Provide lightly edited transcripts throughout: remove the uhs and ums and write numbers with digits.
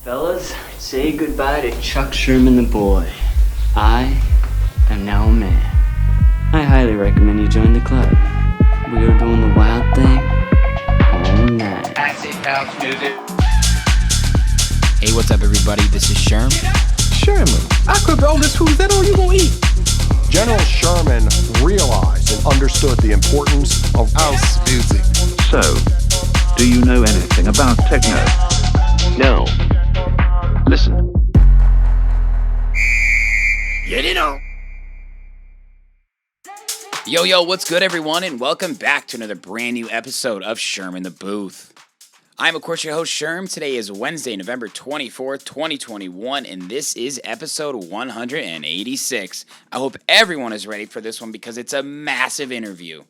Fellas, say goodbye to Chuck Sherman the boy. I am now a man. I highly recommend you join the club. We are doing the wild thing all night. Acid house music. Hey, what's up, everybody? This is Sherm. Sherman, I cook all this food. Is that all you gonna eat? General Sherman realized and understood the importance of house music. So, do you know anything about techno? No. Listen. Yo, what's good, everyone, and welcome back to another brand new episode of Sherm in the Booth. I'm, of course, your host, Sherm. Today is Wednesday, November 24th, 2021, and this is episode 186. I hope everyone is ready for this one because it's a massive interview.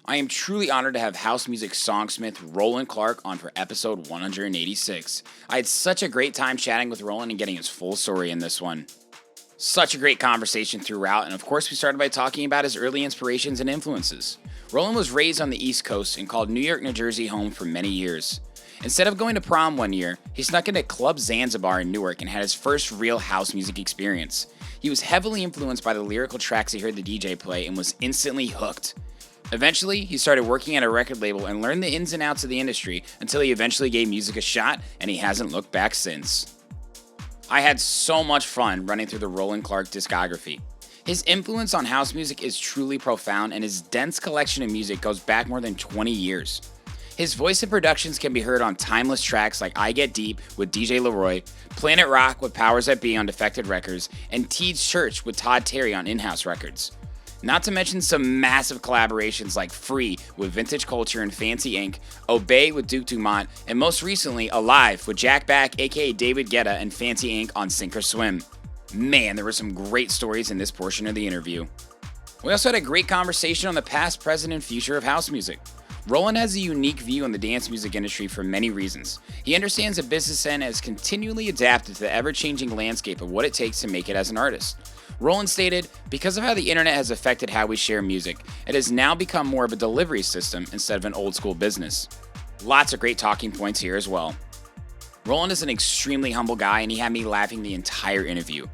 I am truly honored to have house music songsmith Roland Clark on for episode 186. I had such a great time chatting with Roland and getting his full story in this one. Such a great conversation throughout, and of course we started by talking about his early inspirations and influences. Roland was raised on the East Coast and called New York, New Jersey home for many years. Instead of going to prom one year, he snuck into Club Zanzibar in Newark and had his first real house music experience. He was heavily influenced by the lyrical tracks he heard the DJ play and was instantly hooked. Eventually, he started working at a record label and learned the ins and outs of the industry until he eventually gave music a shot, and he hasn't looked back since. I had so much fun running through the Roland Clark discography. His influence on house music is truly profound, and his dense collection of music goes back more than 20 years. His voice and productions can be heard on timeless tracks like I Get Deep with DJ Le Roi, Planet Rock with Powers That Be on Defected Records, and Teed's Church with Todd Terry on InHouse Records. Not to mention some massive collaborations like Free with Vintage Culture and Fancy Inc., Obey with Duke Dumont, and most recently Alive with Jack Back aka David Guetta and Fancy Inc. on Sink or Swim. Man, there were some great stories in this portion of the interview. We also had a great conversation on the past, present, and future of house music. Roland has a unique view on the dance music industry for many reasons. He understands the business end has continually adapted to the ever-changing landscape of what it takes to make it as an artist. Roland stated, because of how the internet has affected how we share music, it has now become more of a delivery system instead of an old school business. Lots of great talking points here as well. Roland is an extremely humble guy and he had me laughing the entire interview.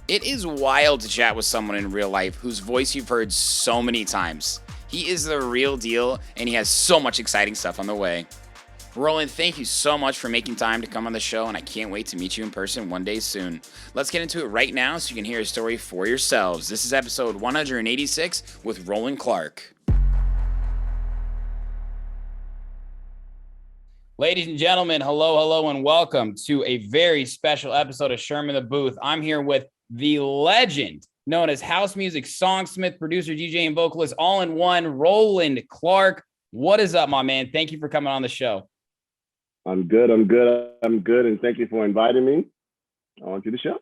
It is wild to chat with someone in real life whose voice you've heard so many times. He is the real deal and he has so much exciting stuff on the way. Roland, thank you so much for making time to come on the show, and I can't wait to meet you in person one day soon. Let's get into it right now so you can hear his story for yourselves. This is episode 186 with Roland Clark. Ladies and gentlemen, hello, and welcome to a very special episode of Sherm in the Booth. I'm here with the legend known as house music songsmith, producer, DJ, and vocalist all in one, Roland Clark. What is up, my man? Thank you for coming on the show. I'm good, and thank you for inviting me onto the show.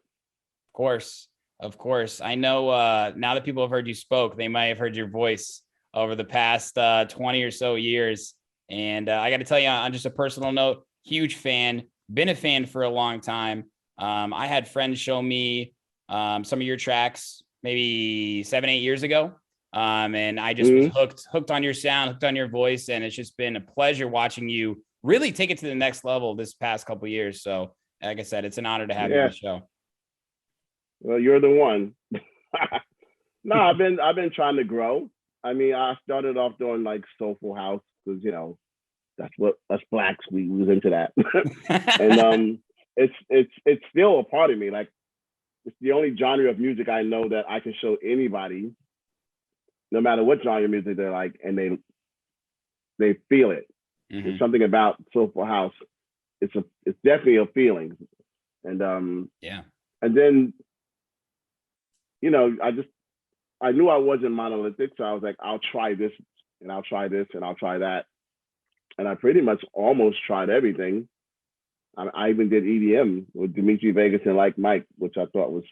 Of course. I know now that people have heard you spoke, they might have heard your voice over the past 20 or so years. And I got to tell you, on just a personal note, huge fan, been a fan for a long time. I had friends show me some of your tracks maybe 7-8 years ago. And I just was hooked on your sound, hooked on your voice. And it's just been a pleasure watching you really take it to the next level this past couple of years. So like I said, it's an honor to have you on the show. Well, you're the one. No, I've been trying to grow. I mean, I started off doing like soulful house because, you know, that's what us blacks, we was into that. And it's still a part of me. Like, it's the only genre of music I know that I can show anybody, no matter what genre of music they're like, and they feel it. Mm-hmm. There's something about soulful house. It's definitely a feeling. And and then, you know, I knew I wasn't monolithic, so I was like, I'll try this and I'll try this and I'll try that. And I pretty much almost tried everything. I even did EDM with Dimitri Vegas and Like Mike, which I thought was,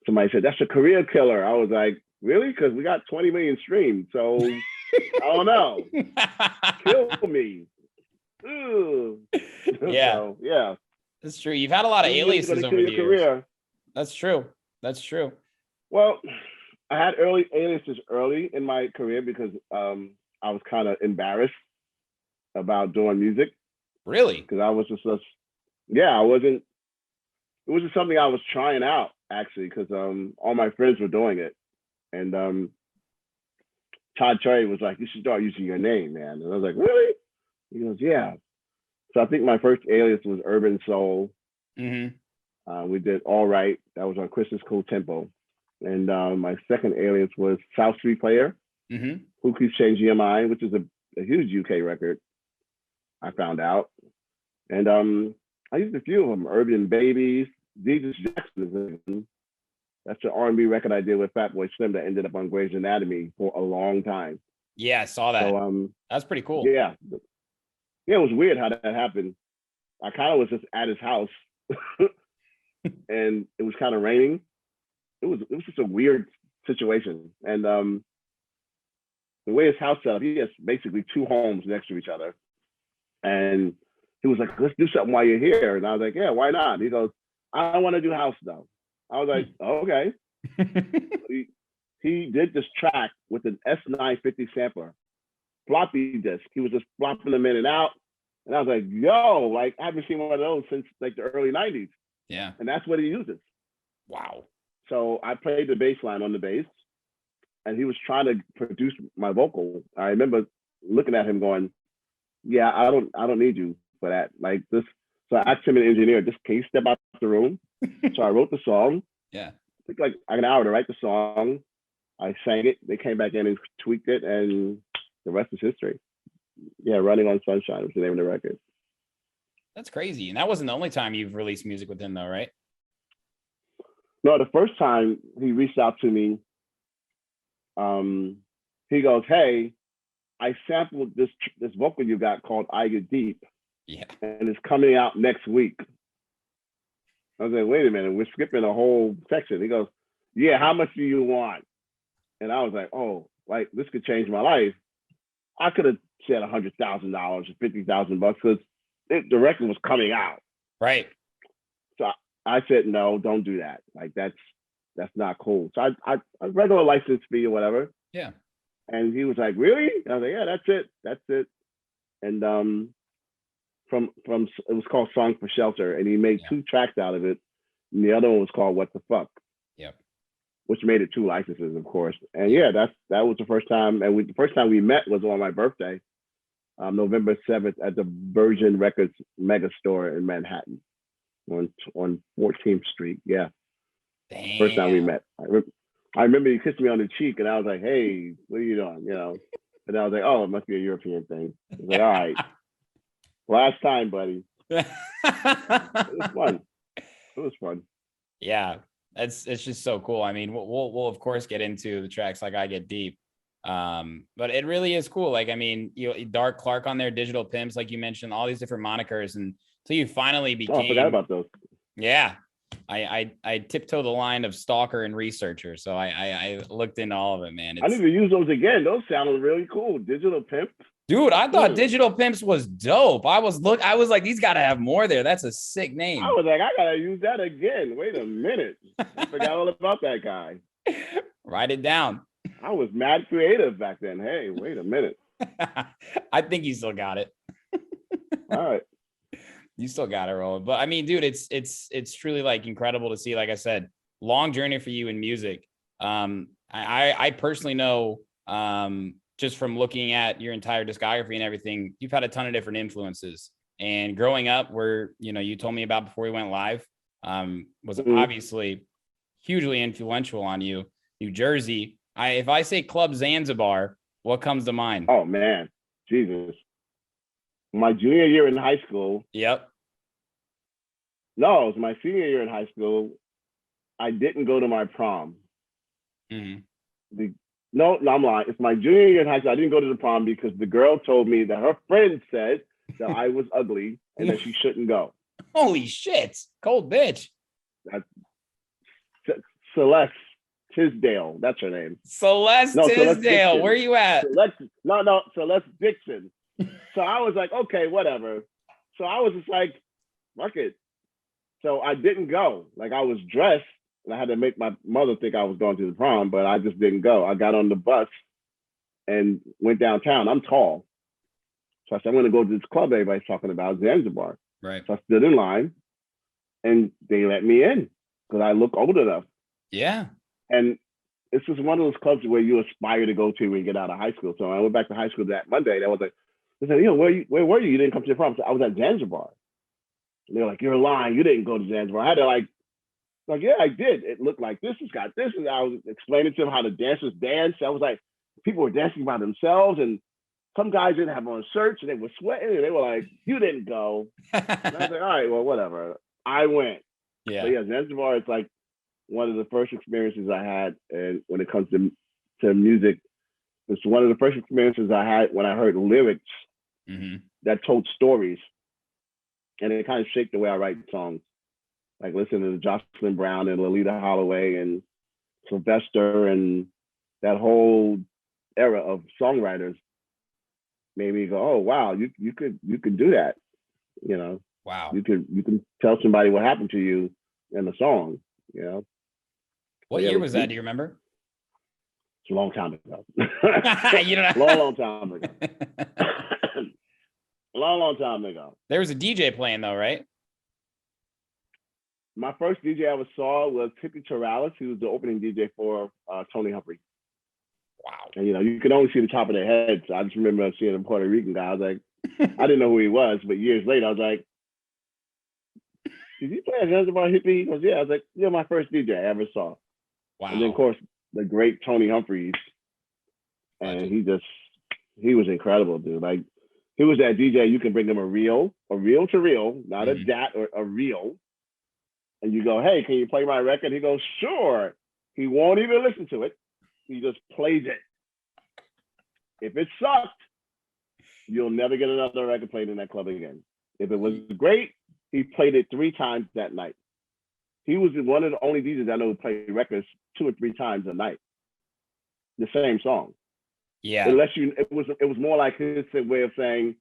somebody said, that's a career killer. I was like, really? Because we got 20 million streams. So I don't know. Kill me. Ooh. Yeah. So, yeah. That's true. You've had a lot of aliases over the years. Career. That's true. Well, I had aliases early in my career because I was kind of embarrassed about doing music. Really? Because I was just yeah, it wasn't something I was trying out actually, because all my friends were doing it. And Todd Terry was like, you should start using your name, man. And I was like, really? He goes, yeah. So I think my first alias was Urban Soul. We did All Right. That was on Christmas Cool Tempo. And my second alias was South Street Player, Who Keeps Changing Your Mind, which is a huge UK record, I found out. And I used a few of them. Urban Babies, Jesus Jackson. That's an R&B record I did with Fatboy Slim that ended up on Grey's Anatomy for a long time. Yeah, I saw that. So, that's pretty cool. Yeah. Yeah, it was weird how that happened. I kind of was just at his house and it was kind of raining. It was just a weird situation. And the way his house set up, he has basically two homes next to each other. And he was like, let's do something while you're here. And I was like, yeah, why not? He goes, I don't want to do house though. I was like, oh, okay. He did this track with an S950 sampler, floppy disk. He was just flopping them in and out. And I was like, yo, like I haven't seen one of those since like the early 90s. Yeah. And that's what he uses. Wow. So I played the bass line on the bass and he was trying to produce my vocal. I remember looking at him going, yeah, I don't need you for that. Like this. So I asked him, an engineer, just can you step out the room? So I wrote the song. Yeah. It took like an hour to write the song. I sang it. They came back in and tweaked it, and the rest is history. Yeah, Running on Sunshine was the name of the record. That's crazy. And that wasn't the only time you've released music with him, though, right? No, the first time he reached out to me, he goes, hey, I sampled this vocal you got called I Get Deep. Yeah. And it's coming out next week. I was like, wait a minute, we're skipping a whole section. He goes, yeah, how much do you want? And I was like, oh, like this could change my life. I could have said $100,000 or $50,000 because the record was coming out. Right. So I said, no, don't do that. Like that's not cool. So I regular license fee or whatever. Yeah. And he was like, really? And I was like, yeah, that's it. And from it was called Song for Shelter, and he made two tracks out of it, and the other one was called What the Fuck. Yep. Which made it two licenses, of course. And yeah, that was the first time, and the first time we met was on my birthday, November 7th at the Virgin Records mega store in Manhattan, on 14th Street. Yeah. Damn. First time we met. I remember he kissed me on the cheek, and I was like, "Hey, what are you doing?" You know. And I was like, "Oh, it must be a European thing." I was like, "All right." Last time, buddy. It was fun. It was fun. Yeah, it's just so cool. I mean, we'll of course get into the tracks like I Get Deep, but it really is cool. Like, I mean, Dark Clark on there, Digital Pimps, like you mentioned, all these different monikers, and until you finally became. Oh, I forgot about those. Yeah, I tiptoed the line of stalker and researcher, so I looked into all of it, man. I need to use those again. Those sounded really cool. Digital Pimp. Dude, I thought Digital Pimps was dope. I was like, these gotta have more there. That's a sick name. I was like, I gotta use that again. Wait a minute. I forgot all about that guy. Write it down. I was mad creative back then. Hey, wait a minute. I think you still got it. All right. You still got it, Roland. But I mean, dude, it's truly like incredible to see. Like I said, long journey for you in music. I personally know, just from looking at your entire discography and everything, you've had a ton of different influences. And growing up, where you told me about before we went live, was obviously hugely influential on you. New Jersey. If I say Club Zanzibar, what comes to mind? Oh man, Jesus. My junior year in high school. Yep. No, it was my senior year in high school. I didn't go to my prom. Mm-hmm. No, I'm lying. It's my junior year in high school. I didn't go to the prom because the girl told me that her friend said that I was ugly and that she shouldn't go. Holy shit. Cold bitch. That's Celeste Tisdale. That's her name. Celeste Tisdale. Where are you at? Celeste Dixon. So I was like, okay, whatever. So I was just like, fuck it. So I didn't go. Like I was dressed and I had to make my mother think I was going to the prom, but I just didn't go. I got on the bus and went downtown. I'm tall. So I said, I'm going to go to this club everybody's talking about, Zanzibar. Right. So I stood in line, and they let me in because I look old enough. Yeah. And this is one of those clubs where you aspire to go to when you get out of high school. So I went back to high school that Monday. And I was like, they said, where were you? You didn't come to the prom. So I was at Zanzibar. And they were like, you're lying. You didn't go to Zanzibar. I had to like, yeah, I did. It looked like this. It's got this. And I was explaining to them how the dancers dance. I was like, people were dancing by themselves. And some guys didn't have on shirts and they were sweating. And they were like, you didn't go. And I was like, all right, well, whatever. I went. Yeah. But yeah, Zanzibar is like one of the first experiences I had. And when it comes to music, it's one of the first experiences I had when I heard lyrics that told stories. And it kind of shaped the way I write songs. Like listening to Jocelyn Brown and Lolita Holloway and Sylvester and that whole era of songwriters made me go, oh wow, you could do that. You know. Wow. You can tell somebody what happened to you in a song, you know. What year was that? Do you remember? It's a long time ago. You don't know. long time ago. long time ago. There was a DJ playing though, right? My first DJ I ever saw was Tippy Torales, who was the opening DJ for Tony Humphrey. Wow. And, you know, you could only see the top of their heads. So I just remember seeing a Puerto Rican guy. I was like, I didn't know who he was, but years later, I was like, did you play a Zanzibar hippie? He goes, yeah. I was like, you're my first DJ I ever saw. Wow. And then, of course, the great Tony Humphreys. And he was incredible, dude. Like, he was that DJ, you can bring him a reel to reel, not a dat or a reel. And you go, hey, can you play my record? He goes, sure. He won't even listen to it. He just plays it. If it sucked, you'll never get another record played in that club again. If it was great, he played it 3 times that night. He was one of the only DJs I know who played records 2 or 3 times a night. The same song. Yeah. Unless it was more like his way of saying,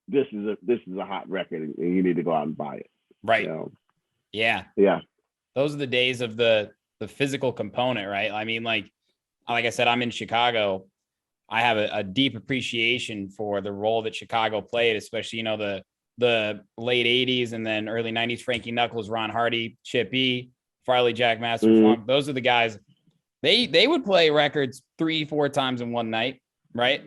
this is a hot record and you need to go out and buy it. Right. You know? Yeah. Yeah. Those are the days of the physical component, right? I mean, like I said, I'm in Chicago. I have a deep appreciation for the role that Chicago played, especially, you know, the late 80s and then early 90s, Frankie Knuckles, Ron Hardy, Chip E, Farley Jack Master Funk. Those are the guys. They would play records 3-4 times in one night, right?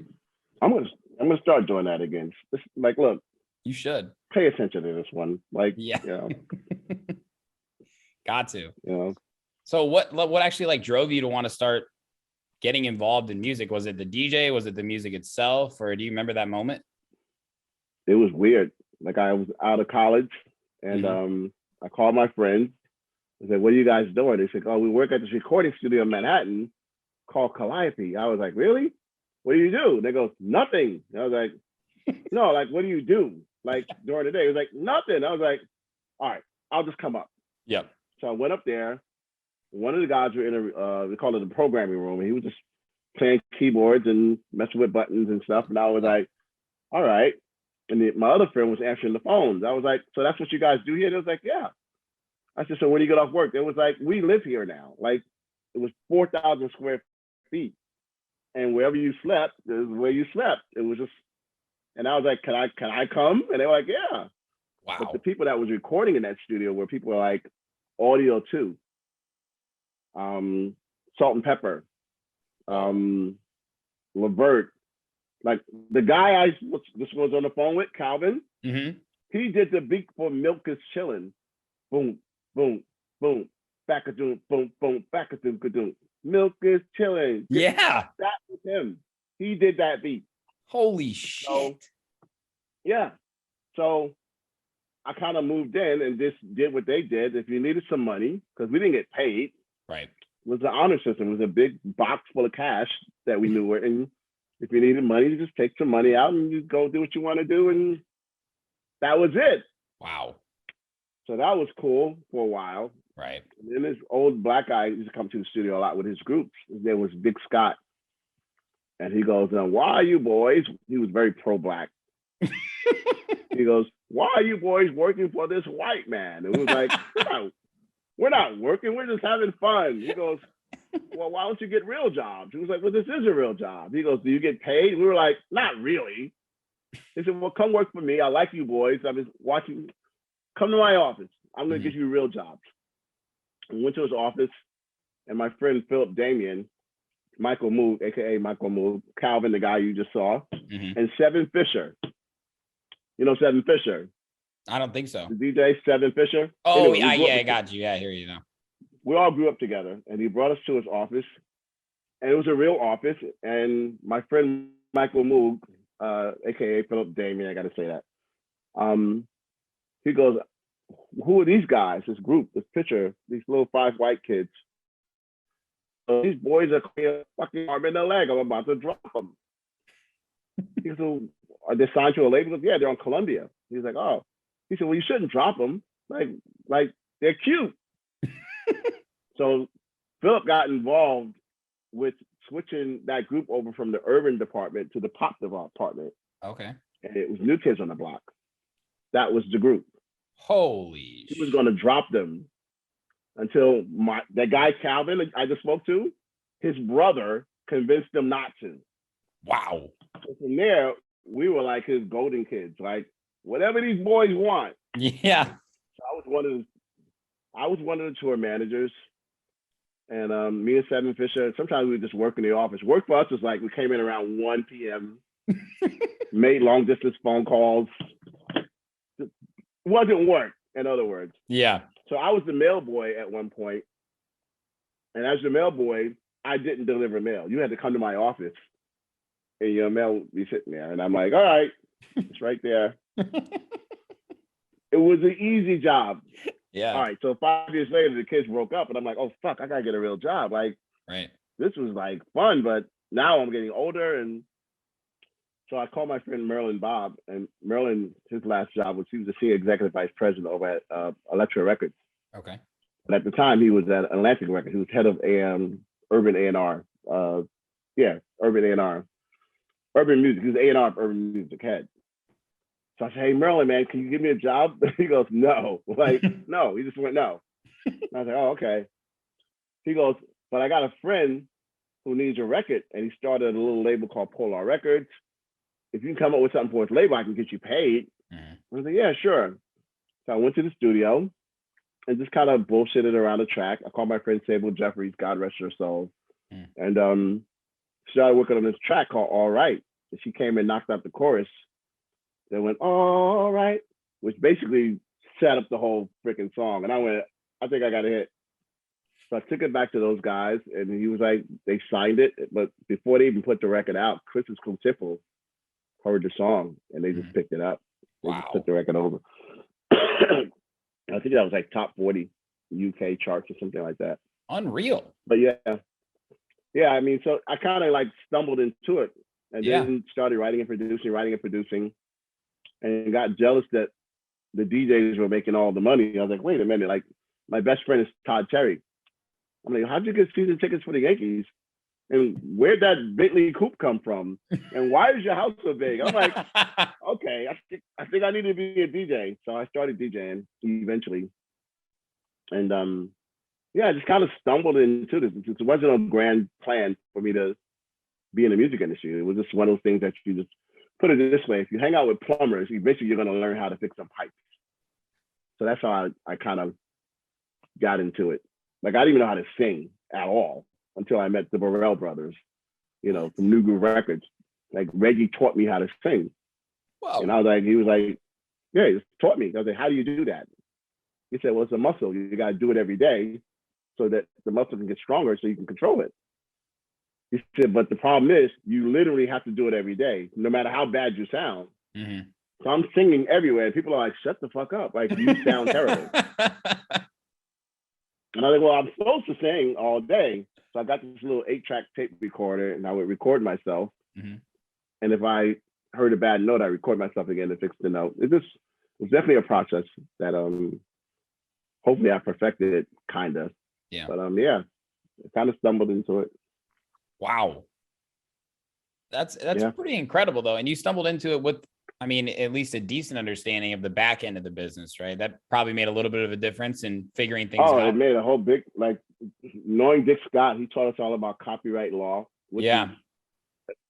I'm gonna start doing that again. Like, look, you should pay attention to this one. Like, yeah, you know, got to. You know. So what actually like drove you to want to start getting involved in music? Was it the DJ? Was it the music itself? Or do you remember that moment? It was weird. Like, I was out of college and I called my friends. I said, what are you guys doing? They said, oh, we work at this recording studio in Manhattan called Calliope. I was like, really? What do you do? They go, nothing. I was like, no, like, what do you do? Like, during the day? It was like, nothing. I was like, all right, I'll just come up. Yep. So I went up there. One of the guys were in we call it the programming room, and he was just playing keyboards and messing with buttons and stuff. And I was like, all right. And my other friend was answering the phones. I was like, so that's what you guys do here? They was like, yeah. I said, so when do you get off work? It was like, we live here now. Like, it was 4,000 square feet. And wherever you slept is where you slept. It was just, and I was like, can I come? And they were like, yeah. Wow. But the people that was recording in that studio were people like Audio 2, Salt and Pepper, Levert. Like, the guy this was on the phone with, Calvin, he did the beat for Milk is Chillin'. Boom, boom, boom, back-a-doom, boom, boom, back-a-doom-ka-doom. Milk is chilling. Yeah. That was him. He did that beat. Holy shit. So, yeah. So I kind of moved in and just did what they did. If you needed some money, because we didn't get paid. Right. It was an honor system. It was a big box full of cash that we knew it. And if you needed money, you just take some money out and you go do what you want to do. And that was it. Wow. So that was cool for a while. Right. And then this old black guy used to come to the studio a lot with his groups. His name was Big Scott. And he goes, why are you boys? He was very pro-black. He goes, why are you boys working for this white man? It was like, we're not working. We're just having fun. He goes, well, why don't you get real jobs? He was like, well, this is a real job. He goes, do you get paid? We were like, not really. He said, well, come work for me. I like you boys. I've been watching. Come to my office. I'm going to get you real jobs. I went to his office, and my friend Philip Damien, Michael Moog, a.k.a. Michael Moog, Calvin, the guy you just saw, and Seven Fisher. You know Seven Fisher? I don't think so. The DJ Seven Fisher? Oh, anyway, I got you. Yeah, I hear you now. We all grew up together, and he brought us to his office, and it was a real office, and my friend Michael Moog, a.k.a. Philip Damien, I got to say that, he goes, who are these guys, this group, this picture, these little 5 white kids? So these boys are fucking arm in their leg. I'm about to drop them. He goes, are they signed to a label? He goes, yeah, they're on Columbia. He's like, oh. He said, well, you shouldn't drop them. Like they're cute. So Philip got involved with switching that group over from the urban department to the pop department. Okay. And it was New Kids on the Block. That was the group. Holy He was going to drop them until that guy Calvin I just spoke to, his brother convinced them not to. Wow. So from there, we were like his golden kids, like whatever these boys want. Yeah. So I was one of the tour managers, and me and Seven Fisher. Sometimes we would just work in the office. Work for us was like we came in around 1 p.m. made long distance phone calls. It wasn't work, in other words. Yeah. So I was the mail boy at one point, and as the mail boy, I didn't deliver mail. You had to come to my office, and your mail would be sitting there, and I'm like, all right, it's right there. It was an easy job. Yeah. All right. So 5 years later, the kids broke up, and I'm like, oh fuck, I gotta get a real job. Like, right. This was like fun, but now I'm getting older, and so I called my friend Merlin Bob, and Merlin, his last job was he was the senior executive vice president over at Elektra Records. Okay. But at the time, he was at Atlantic Records. He was head of urban A&R. Urban A&R, urban music. He was A&R of urban music head. So I said, hey, Merlin, man, can you give me a job? He goes, no. Like, no. He just went, no. And I was like, oh, okay. He goes, but I got a friend who needs a record, and he started a little label called Polar Records. If you can come up with something for his label, I can get you paid. I was like, yeah, sure. So I went to the studio and just kind of bullshitted around the track. I called my friend Sable Jeffries, God rest her soul, and started working on this track called All Right. And she came and knocked out the chorus. They went, all right, which basically set up the whole freaking song. And I went, I think I got a hit. So I took it back to those guys, and he was like, they signed it. But before they even put the record out, Chris's Quintuple heard the song, and they just picked it up. They just took the record over. I think that was like top 40 UK charts or something like that. Unreal. But yeah, I mean, so I kind of like stumbled into it, and then started writing and producing. And got jealous that the DJs were making all the money. I was like, wait a minute, like my best friend is Todd Terry. I'm like, how'd you get season tickets for the Yankees? And where'd that Bentley coupe come from? And why is your house so big? I'm like, okay, I think I need to be a DJ. So I started DJing eventually. And I just kind of stumbled into this. It wasn't a grand plan for me to be in the music industry. It was just one of those things that you just put it this way, if you hang out with plumbers, eventually you're going to learn how to fix some pipes. So that's how I kind of got into it. Like, I didn't even know how to sing at all until I met the Burrell brothers, from New Groove Records. Like, Reggie taught me how to sing. Whoa. And I was like, he was like, yeah, he just taught me. I was like, how do you do that? He said, well, it's a muscle. You got to do it every day so that the muscle can get stronger so you can control it. He said, but the problem is you literally have to do it every day, no matter how bad you sound. So I'm singing everywhere. And people are like, shut the fuck up. Like, you sound terrible. And I was like, well, I'm supposed to sing all day. So I got this little 8-track tape recorder, and I would record myself. And if I heard a bad note, I record myself again to fix the note. It's definitely a process that hopefully I perfected it, kind of. Yeah. But I kind of stumbled into it. Wow. That's pretty incredible, though. And you stumbled into it with, I mean, at least a decent understanding of the back end of the business, right? That probably made a little bit of a difference in figuring things out. Oh, it made a whole big, like, knowing Dick Scott, he taught us all about copyright law. Which is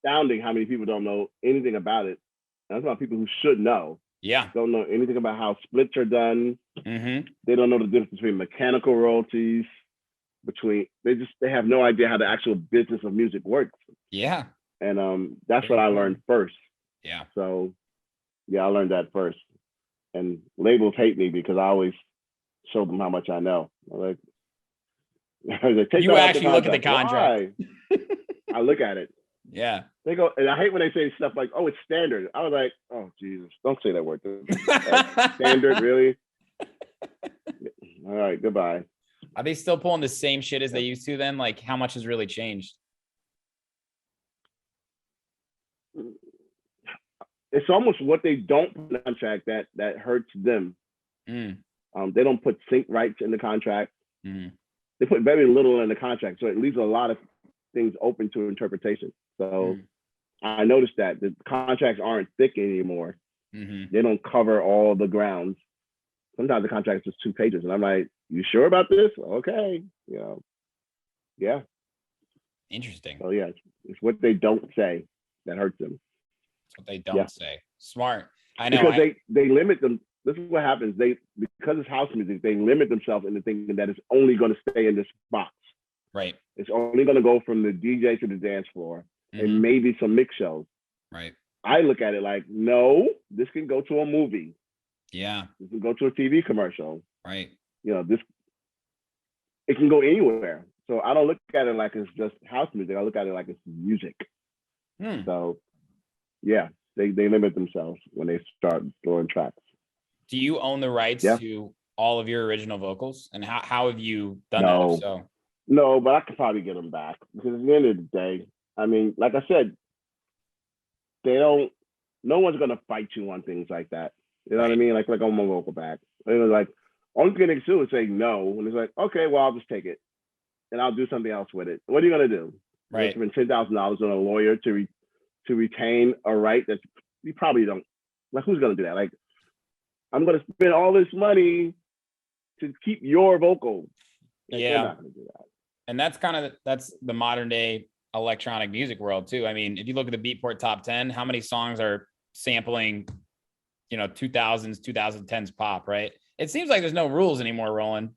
astounding how many people don't know anything about it. That's about people who should know. Yeah. Don't know anything about how splits are done. Mm-hmm. They don't know the difference between mechanical royalties, they have no idea how the actual business of music works. Yeah. And that's what I learned first. Yeah. So yeah, I learned that first. And labels hate me because I always show them how much I know. Like, you actually look at the contract. I look at it. Yeah. They go, and I hate when they say stuff like, "Oh, it's standard." I was like, "Oh, Jesus, don't say that word." Standard, really? All right, goodbye. Are they still pulling the same shit as they used to then? Like, how much has really changed? It's almost what they don't put in the contract that hurts them. Mm. They don't put sync rights in the contract. Mm. They put very little in the contract, so it leaves a lot of things open to interpretation. So I noticed that the contracts aren't thick anymore. Mm-hmm. They don't cover all the grounds. Sometimes the contract is just 2 pages, and I'm like, "You sure about this?" Okay, yeah. Interesting. So yeah, it's what they don't say that hurts them. That's what they don't say. Smart. I know. Because they limit them. This is what happens. Because it's house music, they limit themselves into thinking that it's only going to stay in this box. Right. It's only going to go from the DJ to the dance floor and maybe some mix shows. Right. I look at it like, no, this can go to a movie. Yeah. This can go to a TV commercial. Right. It can go anywhere. So I don't look at it like it's just house music. I look at it like it's music. So yeah, they limit themselves when they start throwing tracks. Do you own the rights to all of your original vocals? And how have you done that? If so? No, but I could probably get them back because at the end of the day, I mean, like I said, no one's going to fight you on things like that. You know what I mean? Like on my vocal back. Like, only thing they can do is say no. And it's like, okay, well, I'll just take it and I'll do something else with it. What are you going to do? Right. Spend $10,000 on a lawyer to retain a right that you probably don't. Like, who's going to do that? Like, I'm going to spend all this money to keep your vocal. Like, yeah. they're not going to do that. And that's the modern day electronic music world too. I mean, if you look at the Beatport top 10, how many songs are sampling, 2000s, 2010s pop, right? It seems like there's no rules anymore, Roland.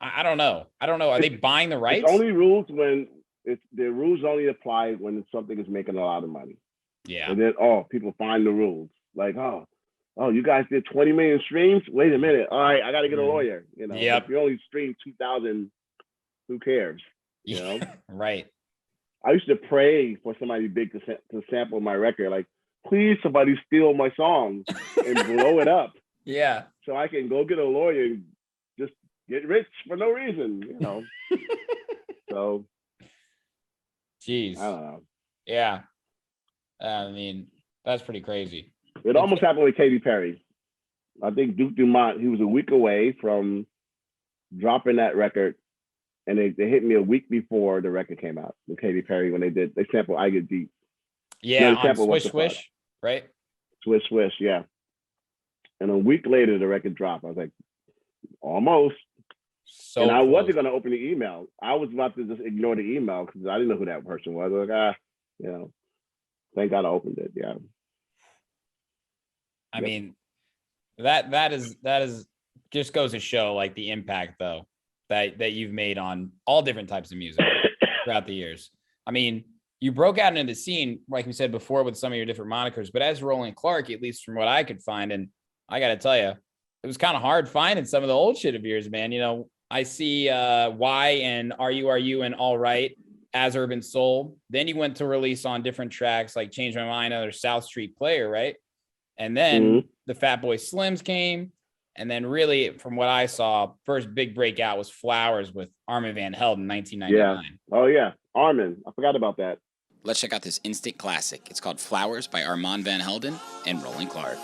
I don't know. Are they buying the rights? It's only rules when the rules only apply when something is making a lot of money. Yeah. And then, people find the rules. Like, oh, you guys did 20 million streams? Wait a minute. All right, I got to get a lawyer. Yep. If you only stream 2,000, who cares? Right. I used to pray for somebody big to sample my record. Like, please, somebody steal my song and blow it up. Yeah. So I can go get a lawyer and just get rich for no reason, So. Jeez. I don't know. Yeah. I mean, that's pretty crazy. It almost happened with Katy Perry. I think Duke Dumont, he was a week away from dropping that record. And they hit me a week before the record came out with Katy Perry when they sampled I Get Deep. Yeah, on Swish Swish, right? Swish Swish, yeah. And a week later, the record dropped. I was like, almost. And I wasn't going to open the email. I was about to just ignore the email because I didn't know who that person was. I was like, thank God I opened it, yeah. I mean, that is just goes to show like the impact though that you've made on all different types of music throughout the years. I mean, you broke out into the scene, like we said before, with some of your different monikers, but as Roland Clark, at least from what I could find, and I got to tell you, it was kind of hard finding some of the old shit of yours, man. I see Why and Are You and All Right as Urban Soul. Then you went to release on different tracks like Change My Mind or South Street Player, right? And then the Fatboy Slims came. And then really, from what I saw, first big breakout was Flowers with Armand Van Helden in 1999. Yeah. Oh, yeah. Armand. I forgot about that. Let's check out this instant classic. It's called Flowers by Armand Van Helden and Roland Clark.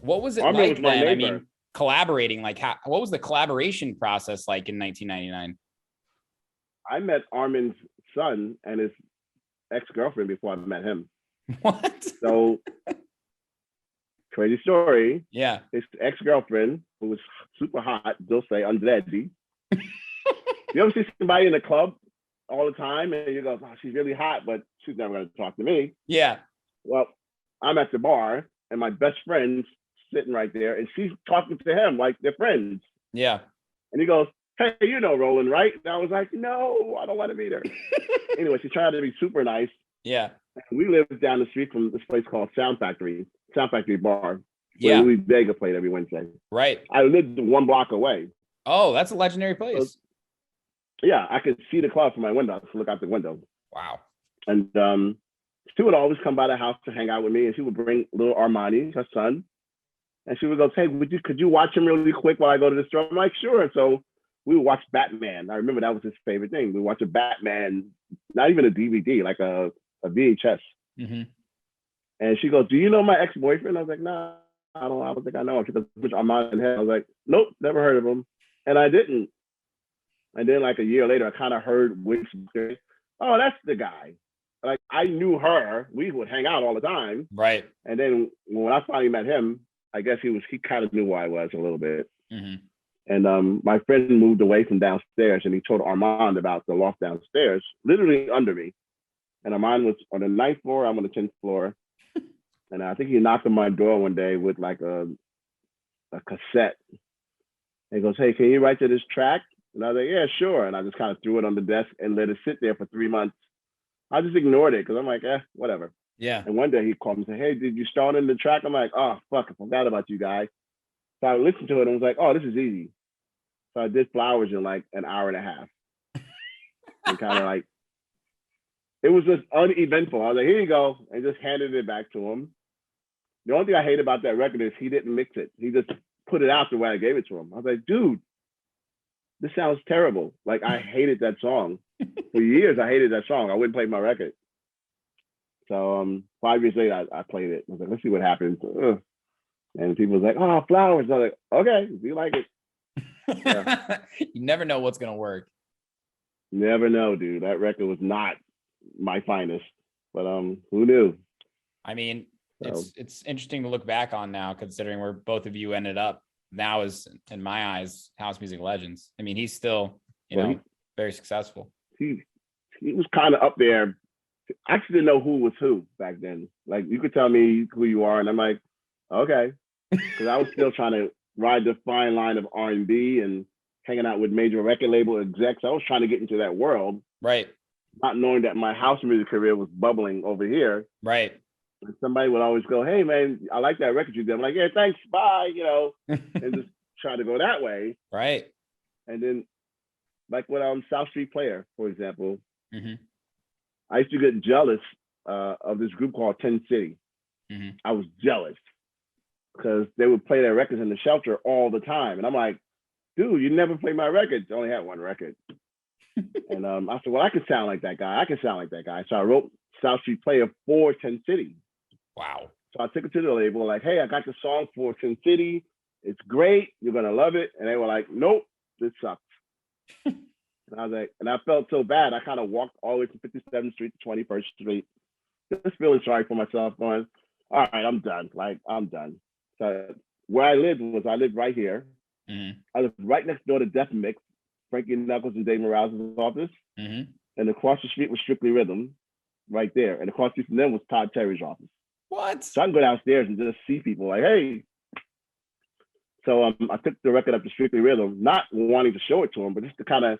What was it Armin like was my then? I neighbor. mean, collaborating, like what was the collaboration process like in 1999? I met Armin's son and his ex-girlfriend before I met him. What? So crazy story. Yeah. His ex-girlfriend, who was super hot, they'll say Andretti. You ever see somebody in the club all the time and you go, oh, she's really hot, but she's never going to talk to me. Yeah. Well, I'm at the bar and my best friend's sitting right there and she's talking to him like they're friends. Yeah. And he goes, hey, you know Roland, right? And I was like, no, I don't want to meet her. Anyway, she tried to be super nice. Yeah. And we lived down the street from this place called Sound Factory Bar, Yeah. where Louis Vega played every Wednesday. Right. I lived 1 block away. Oh, that's a legendary place. Yeah, I could see the club from my window. I could look out the window. Wow. And she would always come by the house to hang out with me, and she would bring little Armani, her son, and she would go, hey, could you watch him really quick while I go to the store? I'm like, sure. And so we would watch Batman. I remember that was his favorite thing. We watch a Batman, not even a DVD, like a VHS. Mm-hmm. And she goes, do you know my ex-boyfriend? I was like, no, I don't think I know him. She goes, which Armani head? I was like, nope, never heard of him. And I didn't. And then like a year later, I kind of heard which, oh, that's the guy. Like I knew her. We would hang out all the time. Right. And then when I finally met him, I guess he kind of knew who I was a little bit. Mm-hmm. And my friend moved away from downstairs and he told Armand about the loft downstairs, literally under me. And Armand was on the 9th floor, I'm on the 10th floor. And I think he knocked on my door one day with like a cassette. And he goes, hey, can you write to this track? And I was like, yeah, sure. And I just kind of threw it on the desk and let it sit there for 3 months. I just ignored it because I'm like, whatever. Yeah. And one day he called me and said, hey, did you start in the track? I'm like, oh, fuck, I forgot about you guys. So I listened to it and was like, oh, this is easy. So I did Flowers in like an hour and a half. And kind of like, it was just uneventful. I was like, here you go. And just handed it back to him. The only thing I hate about that record is he didn't mix it. He just put it out the way I gave it to him. I was like, dude, this sounds terrible. Like I hated that song. For years, I hated that song. I wouldn't play my record. So 5 years later, I played it. I was like, let's see what happens. And people was like, oh, Flowers. I was like, okay, if you like it. Yeah. You never know what's going to work. Never know, dude. That record was not my finest, but who knew? I mean, it's interesting to look back on now, considering where both of you ended up now as, in my eyes, house music legends. I mean, he's still, very successful. He was kind of up there. I actually didn't know who was who back then. Like you could tell me who you are, and I'm like, okay, because I was still trying to ride the fine line of R&B and hanging out with major record label execs. I was trying to get into that world, right? Not knowing that my house music career was bubbling over here, right? And somebody would always go, "Hey, man, I like that record you did." I'm like, "Yeah, thanks, bye," and just try to go that way, right? And then, like with South Street Player, for example, mm-hmm. I used to get jealous of this group called 10 City. Mm-hmm. I was jealous because they would play their records in the shelter all the time, and I'm like, "Dude, you never play my records." I only had one record. And I said, well, I can sound like that guy. So I wrote South Street Player for 10 City. Wow. So I took it to the label, like, hey, I got the song for 10 City. It's great. You're going to love it. And they were like, nope, this sucks. And I was like, and I felt so bad. I kind of walked all the way from 57th Street to 21st Street, just feeling sorry for myself, going, all right, I'm done. I'm done. So where I lived right here. Mm-hmm. I lived right next door to Def Mix, Frankie Knuckles and Dave Morales' office. Mm-hmm. And across the street was Strictly Rhythm, right there. And across the street from them was Todd Terry's office. What? So I can go downstairs and just see people like, hey. So I took the record up to Strictly Rhythm, not wanting to show it to them, but just to kind of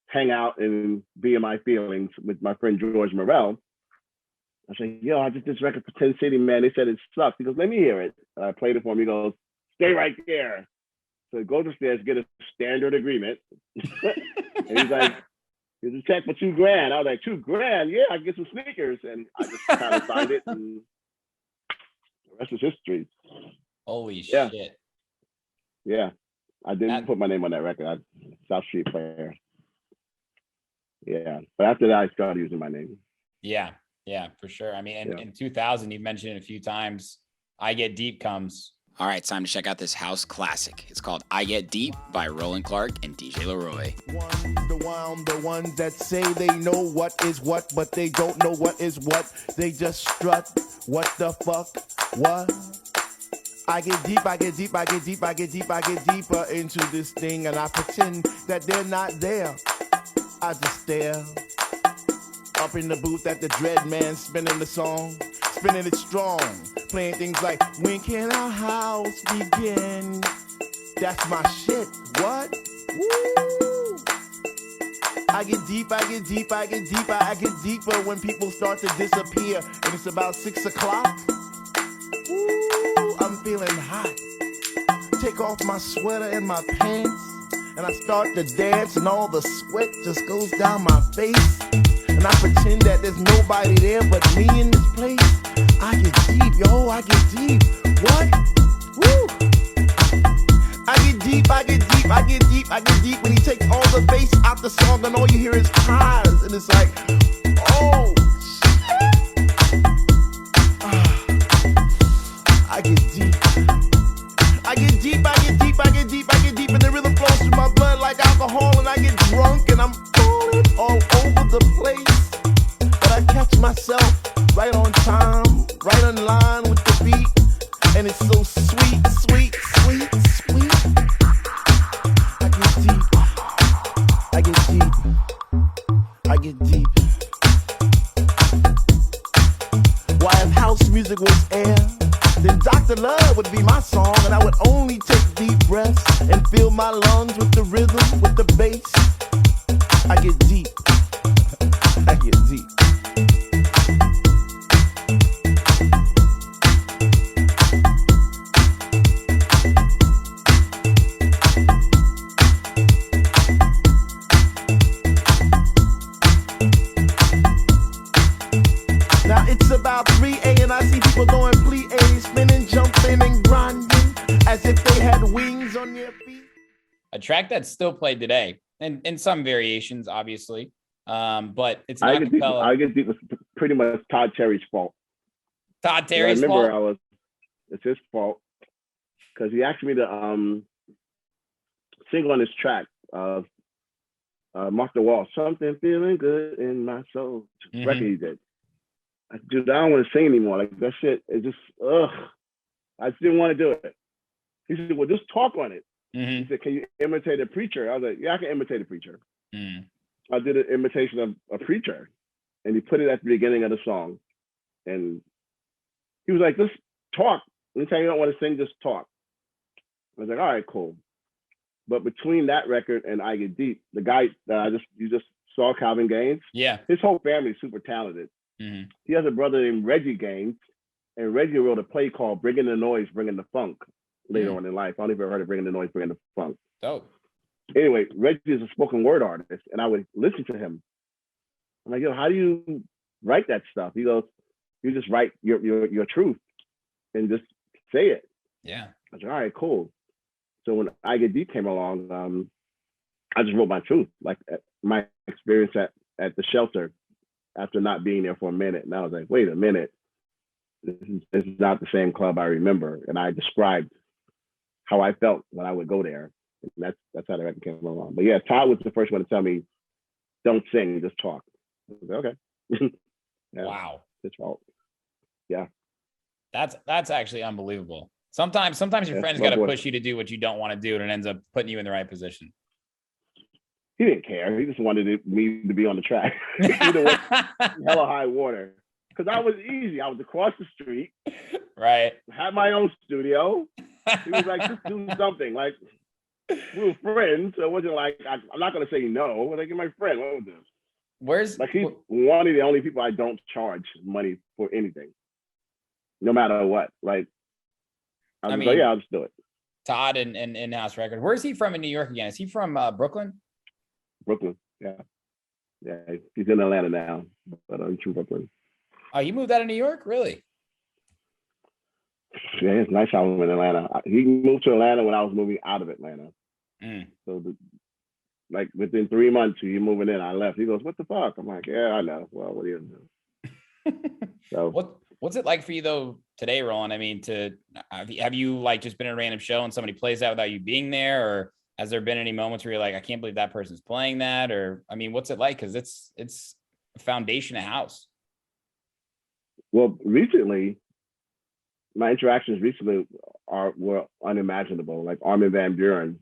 hang out and be in my feelings with my friend George Morel. I said, yo, I did this record for 10 City, man. They said it sucks. He goes, let me hear it. And I played it for him. He goes, stay right there. So he goes upstairs, get a standard agreement. And he's like, here's a check for $2,000. I was like, $2,000? Yeah, I can get some sneakers. And I just kind of signed it, and the rest is history. Holy shit. Yeah. I didn't put my name on that record. South Street Player. Yeah. But after that, I started using my name. Yeah, for sure. I mean, in 2000, you mentioned it a few times, I Get Deep comes. All right, time to check out this house classic. It's called I Get Deep by Roland Clark and DJ Le Roi. The ones that say they know what is what, but they don't know what is what. They just strut. What the fuck? What? I get deep, I get deep, I get deep, I get deep, I get deeper into this thing, and I pretend that they're not there. I just stare. Up in the booth at the Dread Man, spinning the song, spinning it strong, playing things like, when can our house begin? That's my shit. What? Woo! I get deep, I get deep, I get deeper, I get deeper when people start to disappear, and it's about 6 o'clock. Woo! I'm feeling hot. Take off my sweater and my pants, and I start to dance, and all the sweat just goes down my face. And I pretend that there's nobody there but me in this place. I get deep, yo, I get deep. What? Woo! I get deep, I get deep, I get deep, I get deep when he takes all the bass out the song and all you hear is cries. And it's like, oh, shit. I get deep. I get deep, I get deep, I get deep, I get deep, and the rhythm flows through my blood like alcohol, and I get drunk and I'm falling all over the place. But I catch myself right on time, right in line with the beat, and it's so sweet, sweet, sweet, sweet. I get deep, I get deep, I get deep. Why, if house music was air, then Dr. Love would be my song, and I would only take deep breaths and fill my lungs with the rhythm, with the bass. I get deep. I get deep. Now it's about 3 a and I see people doing plie, spinning, jumping, and grinding as if they had wings on their feet. A track that's still played today, and in some variations, obviously. But it's not acapella. I Get Deep was pretty much Todd Terry's fault. Todd Terry's fault? It's his fault. Because he asked me to sing on this track of Mark the Wall, Something Feeling Good in My Soul. Mm-hmm. Record he did. Dude, I don't want to sing anymore. Like, that shit is just, ugh. I just didn't want to do it. He said, well, just talk on it. Mm-hmm. He said, can you imitate a preacher? I was like, yeah, I can imitate a preacher. Mm. I did an imitation of a preacher, and he put it at the beginning of the song. And he was like, just talk. Anytime you don't want to sing, just talk. I was like, all right, cool. But between that record and I Get Deep, the guy that you just saw, Calvin Gaines, yeah, his whole family is super talented. Mm-hmm. He has a brother named Reggie Gaines, and Reggie wrote a play called Bringing the Noise, Bringing the Funk later on in life. I don't even heard of Bringing the Noise, Bringing the Funk. Oh. Anyway, Reggie is a spoken word artist, and I would listen to him. I'm like, yo, how do you write that stuff? He goes, you just write your truth and just say it. Yeah. I was like, all right, cool. So when I Get Deep came along, I just wrote my truth, like my experience at the shelter after not being there for a minute. And I was like, wait a minute, this is not the same club I remember. And I described how I felt when I would go there. And that's how the record came along. But yeah, Todd was the first one to tell me, don't sing, just talk. I was like, okay. Yeah, wow. It's fault. Yeah. That's actually unbelievable. Sometimes your friends got to push you to do what you don't want to do, and it ends up putting you in the right position. He didn't care. He just wanted me to be on the track. Either way, hella high water. Because I was easy. I was across the street. Right. Had my own studio. He was like, just do something. Like, we were friends. So it wasn't like, I'm not going to say no. I was like, you're my friend. What was this? Like, he's one of the only people I don't charge money for anything. No matter what. Like, I mean, like, yeah, I'll just do it. Todd and InHouse Records. Where is he from in New York again? Is he from Brooklyn? Brooklyn, yeah. Yeah, he's in Atlanta now, but he's from Brooklyn. Oh, he moved out of New York? Really? Yeah, it's nice how I'm in Atlanta. He moved to Atlanta when I was moving out of Atlanta. Mm. So, like, within 3 months of you moving in, I left. He goes, what the fuck? I'm like, yeah, I know. Well, what are you going to do? So, What's it like for you though today, Roland? I mean, have you like just been at a random show and somebody plays that without you being there, or has there been any moments where you're like, I can't believe that person's playing that? Or, I mean, what's it like? Because it's a foundation of house. Well, recently, my interactions recently were unimaginable. Like Armin van Buuren,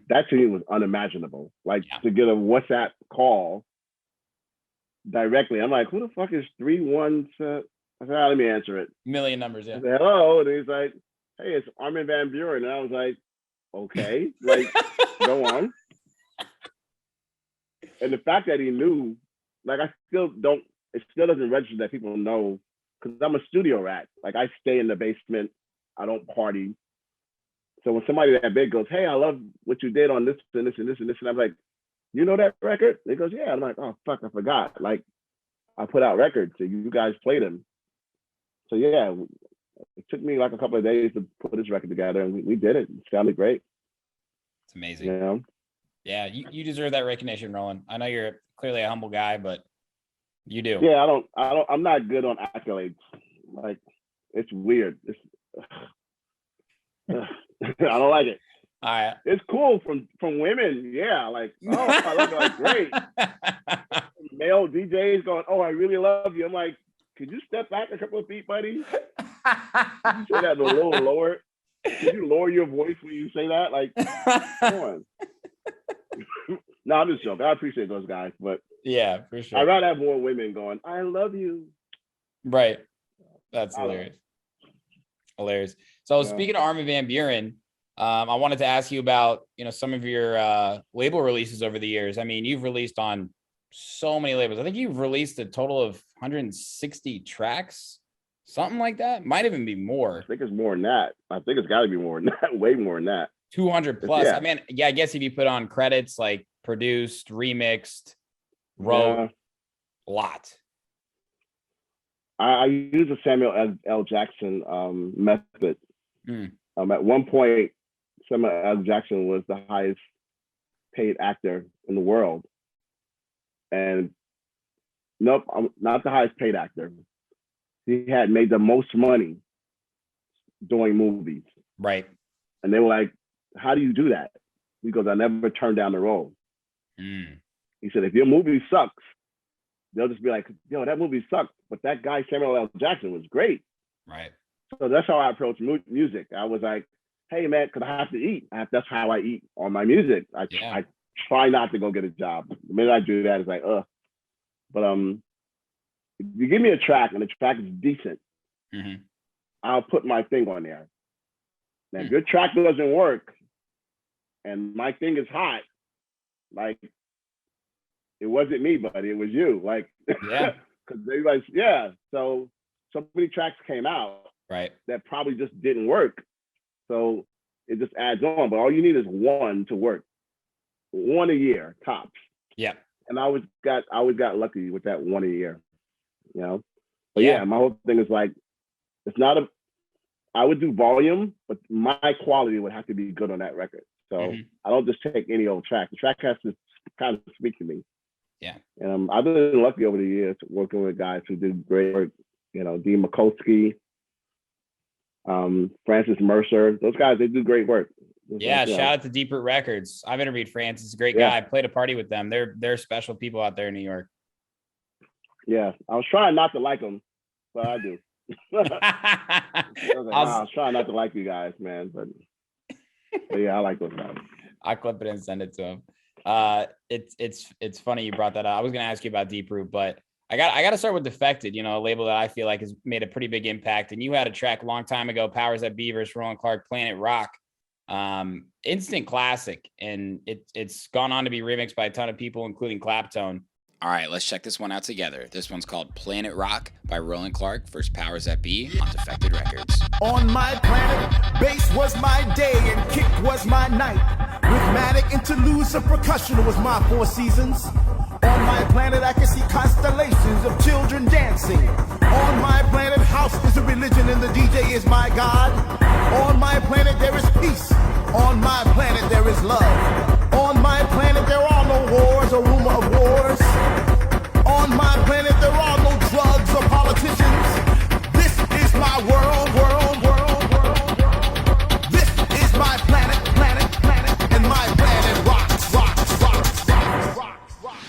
that to me was unimaginable. Like to get a WhatsApp call directly, I'm like, who the fuck is 317? I said, let me answer it. Million numbers, yeah. I said, hello, and he's like, hey, it's Armin van Buuren, and I was like, okay, like, go on. And the fact that he knew, like, it still doesn't register that people know, because I'm a studio rat. Like, I stay in the basement, I don't party. So when somebody that big goes, hey, I love what you did on this and this and this and this, and I'm like, you know that record? He goes, yeah. I'm like, oh, fuck, I forgot. Like, I put out records, so you guys played them. So yeah, it took me like a couple of days to put this record together, and we did it. It sounded great. It's amazing. You know? Yeah, you deserve that recognition, Roland. I know you're clearly a humble guy, but you do. Yeah, I'm not good on accolades. Like, it's weird. I don't like it. All right. It's cool from women. Yeah, like, oh, I look like great. Male DJs going, oh, I really love you. I'm like, could you step back a couple of feet, buddy? Could you say that a little lower? Could you lower your voice when you say that? Like, come on. No, I'm just joking. I appreciate those guys, but yeah, for sure. I'd rather have more women going, I love you. Right. That's hilarious. Hilarious. So speaking of Armin van Buuren, I wanted to ask you about, some of your label releases over the years. I mean, you've released on so many labels. I think you've released a total of 160 tracks, something like that. Might even be more. I think it's more than that. I think it's got to be more than that. Way more than that. 200 plus. Yeah. I mean, yeah, I guess if you put on credits like produced, remixed, wrote, a lot. I use the Samuel L. Jackson method. At one point, Samuel L. Jackson was the highest paid actor in the world. And nope, I'm not the highest paid actor. He had made the most money doing movies. Right. And they were like, how do you do that? He goes, I never turned down the role. He said, if your movie sucks, they'll just be like, yo, that movie sucked. But that guy, Samuel L. Jackson, was great. Right. So that's how I approach music. I was like, hey, man, because I have to eat. That's how I eat on my music. I try not to go get a job. The minute I do that, it's like, ugh. But if you give me a track and the track is decent, I'll put my thing on there. Now, if your track doesn't work and my thing is hot, like, it wasn't me, buddy. It was you. Like, yeah. Because they like, yeah. So many tracks came out that probably just didn't work. So it just adds on. But all you need is one to work. One a year, tops. Yeah. And I always got lucky with that one a year. But yeah, my whole thing is like, I would do volume, but my quality would have to be good on that record. So I don't just take any old track. The track has to kind of speak to me. Yeah. And I've been lucky over the years working with guys who did great work. Dean Mikulski, Francis Mercer. Those guys, they do great work. Yeah, shout out to Deep Root Records. I've interviewed Francis. He's a great guy. I played a party with them. They're special people out there in New York. Yeah, I was trying not to like them, but I do. I was trying not to like you guys, man, but yeah, I like those guys. I'll clip it and send it to him. It's funny you brought that up. I was gonna ask you about Deep Root, but I got to start with Defected, a label that I feel like has made a pretty big impact. And you had a track a long time ago, Powers That Be versus Roland Clark, Planet Rock. Instant classic, and it's gone on to be remixed by a ton of people, including Claptone. All right, let's check this one out together. This one's called Planet Rock by Roland Clark versus Powers That Be on Defected Records. On my planet, bass was my day and kick was my night. Rhythmic interludes of percussion was my four seasons. On my planet, I can see constellations of children dancing. On my planet, house is a religion and the DJ is my God. On my planet, there is peace. On my planet, there is love. On my planet, there are no wars or rumor of wars. On my planet, there are no drugs or politicians. This world, world, world, world, world. This is my planet, planet, planet, and my planet rocks, rocks, rocks, rocks, rocks, rocks.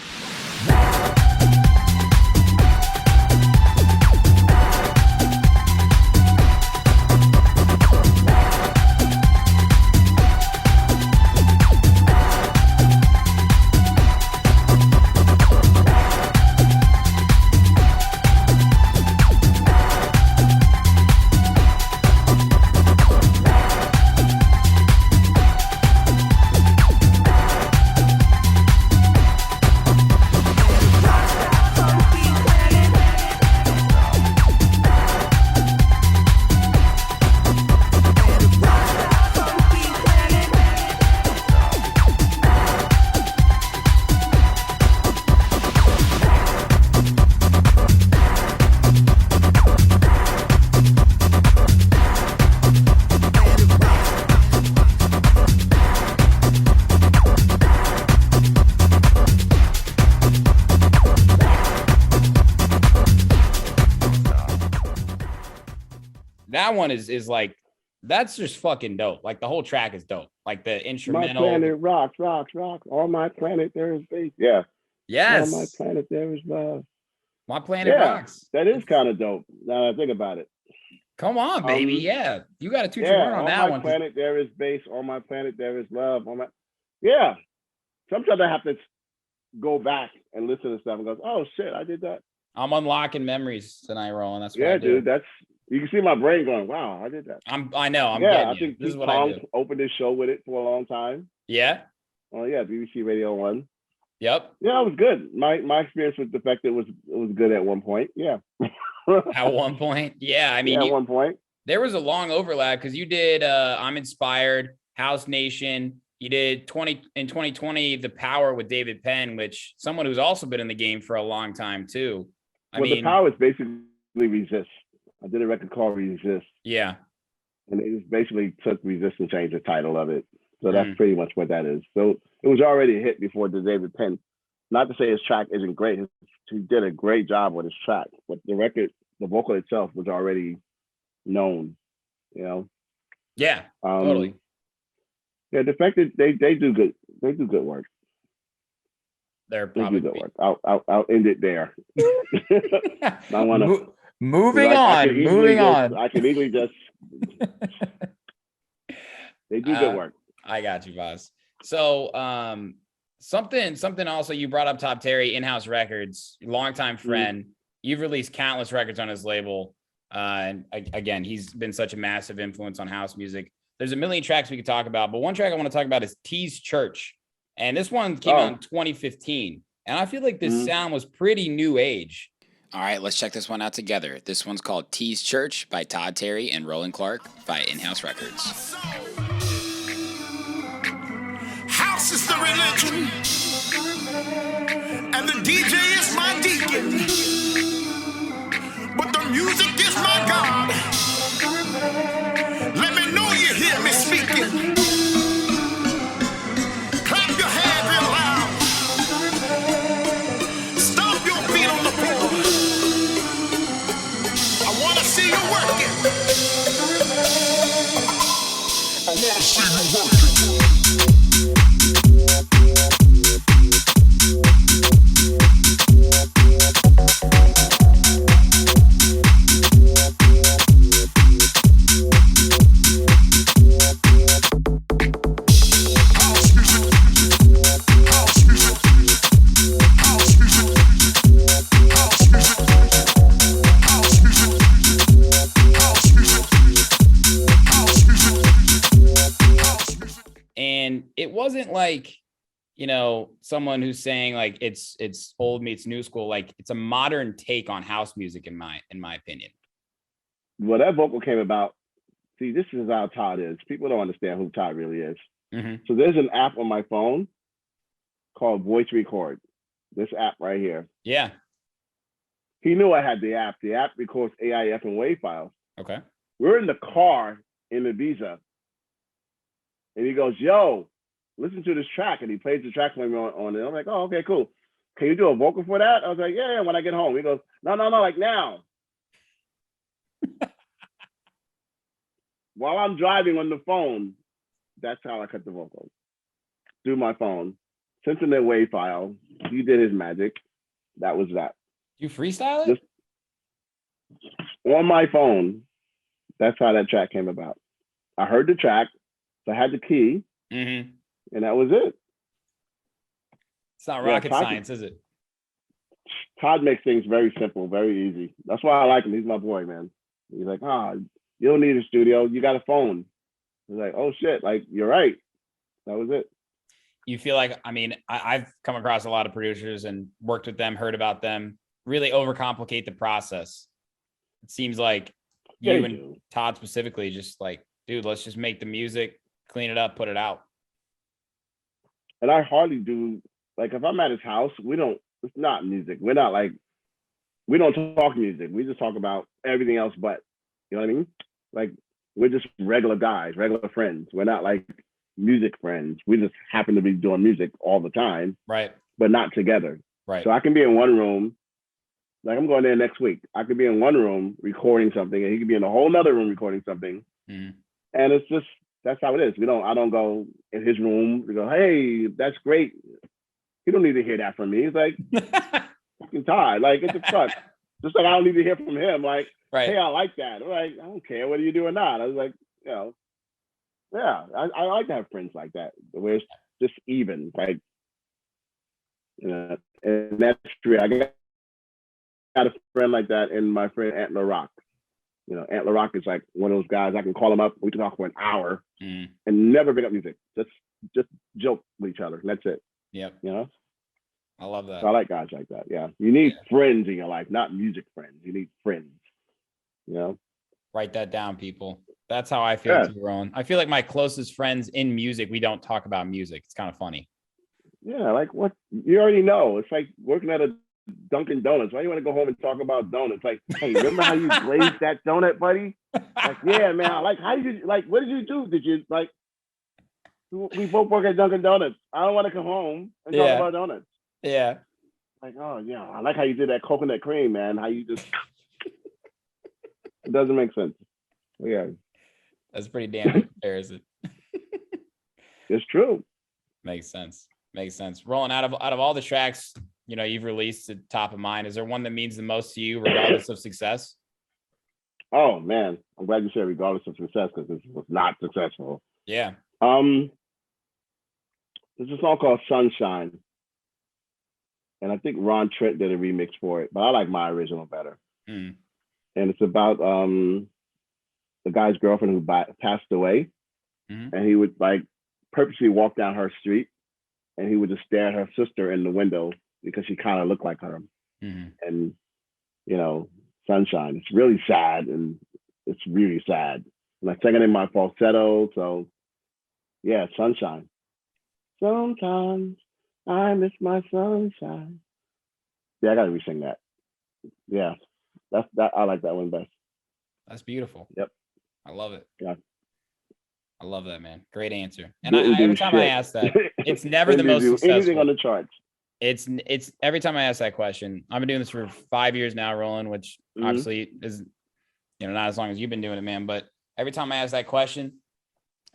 That one is like, that's just fucking dope. Like the whole track is dope. Like the instrumental. My planet rocks, rocks, rocks. On my planet there is space. Yeah. Yes. On my planet there is love. My planet rocks. That is kind of dope. Now that I think about it. Come on, baby. Yeah. You got to toot your horn on that one. On my planet there is space. On my planet there is love. Yeah. Sometimes I have to go back and listen to stuff and go, oh shit, I did that. I'm unlocking memories tonight, Roland. That's what I do. Dude. You can see my brain going, wow, I did that. I know. I think this is what I do. Opened this show with it for a long time. Yeah. Oh yeah, BBC Radio 1. Yep. Yeah, it was good. My experience with Defected was good at one point. Yeah. At one point. Yeah. I mean, at one point. There was a long overlap because you did I'm Inspired, House Nation. You did 2020 The Power with David Penn, which someone who's also been in the game for a long time too. The Power is basically Resist. I did a record called Resist. Yeah. And it was basically took Resist and changed the title of it. So that's pretty much what that is. So it was already a hit before the David Penn. Not to say his track isn't great. He did a great job with his track, but the record, the vocal itself was already known, you know? Yeah, totally. Yeah, Defected, they do good. They do good work. They're probably they do good work. I'll end it there. I want to. Moving on. I can easily just. They do good work. I got you, boss. So, something also you brought up Todd Terry, InHouse Records, longtime friend. You've released countless records on his label. And again, he's been such a massive influence on house music. There's a million tracks we could talk about, but one track I want to talk about is T's Church. And this one came out in 2015. And I feel like this sound was pretty new age. All right, let's check this one out together. This one's called T's Church by Todd Terry and Roland Clark via InHouse Records. House is the religion, and the DJ is my deacon, but the music is my God. Let me know you hear me speaking. Clap your hands real loud. Stomp your feet on the floor. I want to see you working. I want to see you working. And it wasn't like, you know, someone who's saying like it's old meets new school. Like it's a modern take on house music in my opinion. Well, that vocal came about. See, this is how Todd is. People don't understand who Todd really is. Mm-hmm. So there's an app on my phone called Voice Record. This app right here. Yeah. He knew I had the app. The app records AIF and WAV files. Okay. We're in the car in Ibiza. And he goes, yo, listen to this track. And he plays the track for me on it. I'm like, oh, okay, cool. Can you do a vocal for that? I was like, yeah, when I get home. He goes, no, like now. while I'm driving on the phone, that's how I cut the vocals. Through my phone. Sent him a WAV file. He did his magic. That was that. You freestyle it? Just on my phone. That's how that track came about. I heard the track, so I had the key, and that was it. It's not rocket science, is it? Todd makes things very simple, very easy. That's why I like him. He's my boy, man. He's like, you don't need a studio. You got a phone. He's like, oh shit, like you're right. That was it. You feel like, I mean, I've come across a lot of producers and worked with them, heard about them, really overcomplicate the process. It seems like you and Todd specifically just like, dude, let's just make the music, clean it up, put it out. And I hardly do, like if I'm at his house, it's not music. We don't talk music. We just talk about everything else but, you know what I mean? Like we're just regular guys, regular friends. We're not like music friends. We just happen to be doing music all the time. Right. But not together. Right. So I can be in one room, like I'm going there next week. I could be in one room recording something and he could be in a whole nother room recording something. And it's just, that's how it is. I don't go in his room to go, hey, that's great. He don't need to hear that from me. He's like, fucking Todd, like it's a truck. Just like I don't need to hear from him. Like, hey, I like that. I'm like, I don't care whether you do or not. I was like, you know, yeah, I like to have friends like that, where it's just even, like, you know, and that's true. I got a friend like that, and my friend Ant Le Roi. You know, Ant Le Roi is like one of those guys. I can call him up. We can talk for an hour and never bring up music. Just joke with each other. And that's it. Yep. You know, I love that. So I like guys like that. Yeah, you need friends in your life, not music friends. You need friends. You know, write that down, people. That's how I feel too, Roland. I feel like my closest friends in music, we don't talk about music. It's kind of funny. Yeah, like what you already know. It's like working at a Dunkin' Donuts. Why do you want to go home and talk about donuts? Like, hey, remember how you glazed that donut, buddy? Like, yeah, man. Like, how did you, like, what did you do? Did you, like, we both work at Dunkin' Donuts. I don't want to come home and talk about donuts. Yeah. Like, oh, yeah, I like how you did that coconut cream, man. How you just, it doesn't make sense. Yeah. That's pretty damn embarrassing. It's true. Makes sense. Makes sense. Roland, out of all the tracks, you know, you've released at top of mind, is there one that means the most to you, regardless of success? Oh man, I'm glad you said regardless of success, because this was not successful. Yeah. There's a song called Sunshine, and I think Ron Trent did a remix for it, but I like my original better. And it's about the guy's girlfriend who passed away, and he would like purposely walk down her street, and he would just stare at her sister in the window because she kind of looked like her. And, you know, Sunshine, it's really sad, and it's really sad. And I sang it in my falsetto, so yeah, Sunshine. Sometimes I miss my sunshine. Yeah, I gotta re-sing that. Yeah, that's that. I like that one best. That's beautiful. Yep. I love it. Yeah. I love that, man. Great answer. And every time I ask that, it's never the most successful. Anything on the charts. It's every time I ask that question. I've been doing this for 5 years now, Roland, which obviously is, you know, not as long as you've been doing it, man. But every time I ask that question,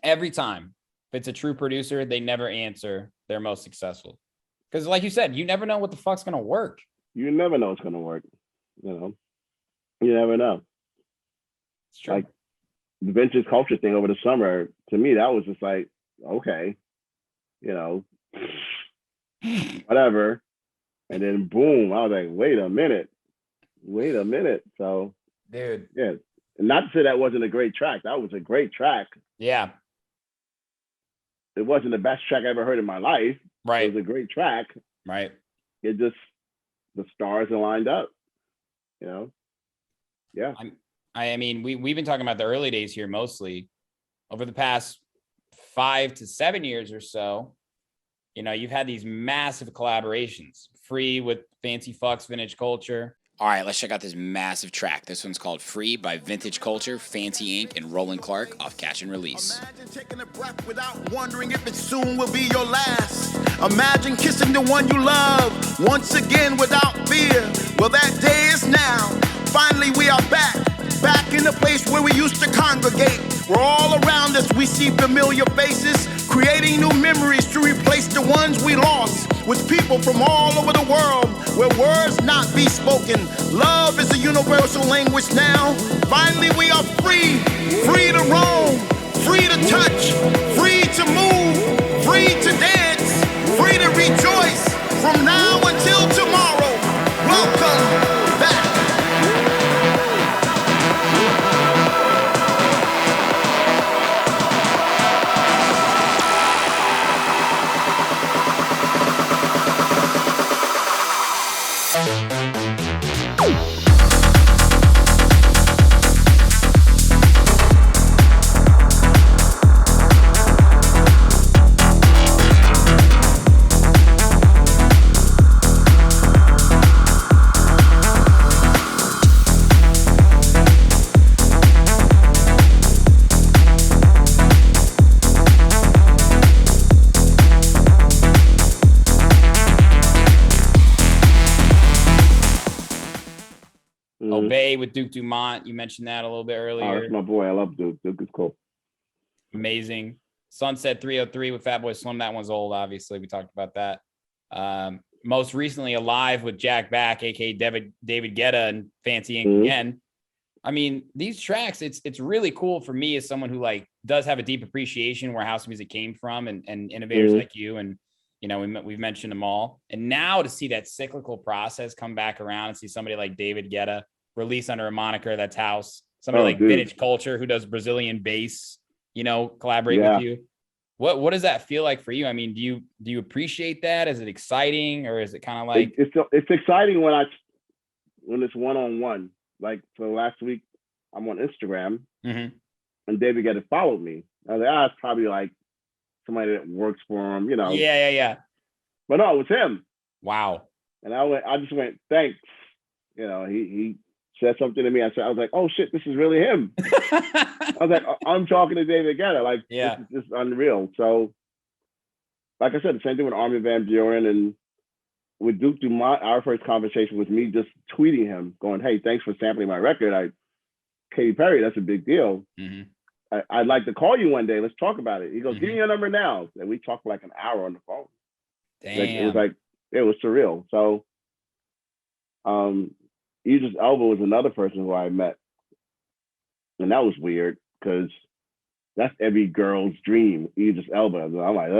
every time, if it's a true producer, they never answer their most successful. Because like you said, you never know what the fuck's gonna work. You never know what's gonna work. You know, you never know. It's true. Like the vintage culture thing over the summer, to me, that was just like, okay, you know, whatever. And then boom, I was like, wait a minute. So, dude, yeah. And not to say that wasn't a great track. That was a great track. Yeah. It wasn't the best track I ever heard in my life. Right. It was a great track. Right. It just, the stars aligned up, you know? Yeah. I mean, we've been talking about the early days here mostly. Over the past 5 to 7 years or so, you know, you've had these massive collaborations. Free with Fancy Fucks, Vintage Culture. All right, let's check out this massive track. This one's called Free by Vintage Culture, Fancy Inc., and Roland Clark off Catch and Release. Imagine taking a breath without wondering if it soon will be your last. Imagine kissing the one you love once again without fear. Well, that day is now. Finally, we are back in the place where we used to congregate. We're all around us, we see familiar faces, creating new memories to replace the ones we lost with people from all over the world where words not be spoken. Love is a universal language now. Finally we are free, free to roam, free to touch, free to move, free to dance, free to rejoice from now until tomorrow. Welcome back. Obey with Duke Dumont. You mentioned that a little bit earlier. Oh, that's my boy. I love Duke. Duke is cool. Amazing. Sunset 303 with Fatboy Slim. That one's old, obviously. We talked about that. Most recently, Alive with Jack Back, aka David Guetta and Fancy Ink again. I mean, these tracks, it's really cool for me as someone who like does have a deep appreciation where house music came from and innovators like you. And, you know, we've mentioned them all. And now to see that cyclical process come back around and see somebody like David Guetta release under a moniker that's house, somebody like Vintage Culture who does Brazilian bass, you know, collaborate with you. What does that feel like for you? I mean, do you appreciate that? Is it exciting, or is it kind of like it's exciting when it's one-on-one? Like for last week, I'm on Instagram and David Guetta followed me. I was like, it's probably like somebody that works for him, you know. Yeah. But no, it was him. Wow. And I just went, thanks. You know, he said something to me. I was like, oh shit, this is really him. I was like, I'm talking to David Guetta. Like, this is just unreal. So, like I said, the same thing with Armin van Buuren and with Duke Dumont. Our first conversation was me just tweeting him, going, hey, thanks for sampling my record. Katy Perry, that's a big deal. I'd like to call you one day. Let's talk about it. He goes, give me your number now. And we talked for like an hour on the phone. Damn. It was surreal. So, Idris Elba was another person who I met. And that was weird because that's every girl's dream, Idris Elba. I'm like,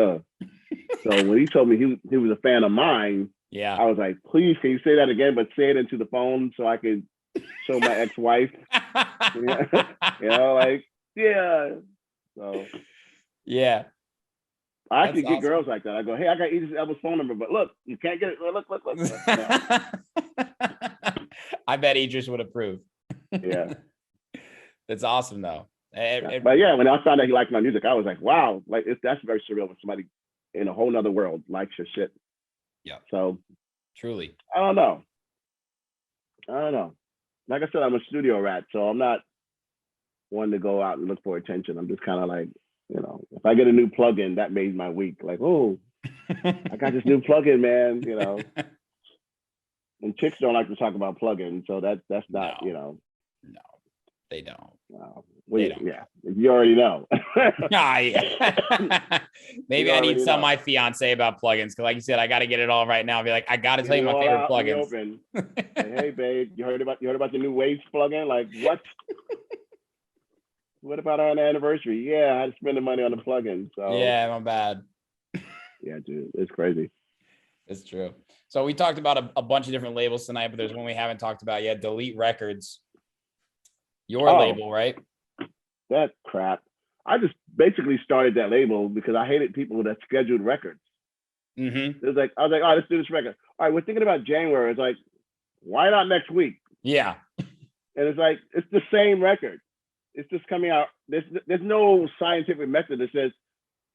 So when he told me he was a fan of mine, I was like, please, can you say that again, but say it into the phone so I could show my ex-wife. You know, like, So, I actually get girls like that. I go, hey, I got Idris Elba's phone number, but look, you can't get it. Look. I bet Idris would approve. Yeah. That's awesome, though. But yeah, when I found out he liked my music, I was like, wow, like that's very surreal when somebody in a whole nother world likes your shit. Yeah. So truly. I don't know. Like I said, I'm a studio rat, so I'm not one to go out and look for attention. I'm just kind of like, you know, if I get a new plugin, that made my week. Like, oh, I got this new plugin, man, you know. And chicks don't like to talk about plugins, so that's not, you know. No, they don't. They don't. Yeah, you already know. Maybe I need to tell my fiance about plugins because, like you said, I got to get it all right now. I'll be like, I got to tell you my favorite plugins. Like, hey, babe, you heard about the new Waves plugin? Like, what? What about our anniversary? Yeah, I had to spend the money on the plugin. So yeah, my bad. Yeah, dude, it's crazy. It's true. So we talked about a bunch of different labels tonight, but there's one we haven't talked about yet. Delete Records. Your label, right? That crap. I just basically started that label because I hated people that scheduled records. It was like, I was like, all right, let's do this record. All right, we're thinking about January. It's like, why not next week? Yeah. And it's like, it's the same record. It's just coming out. There's no scientific method that says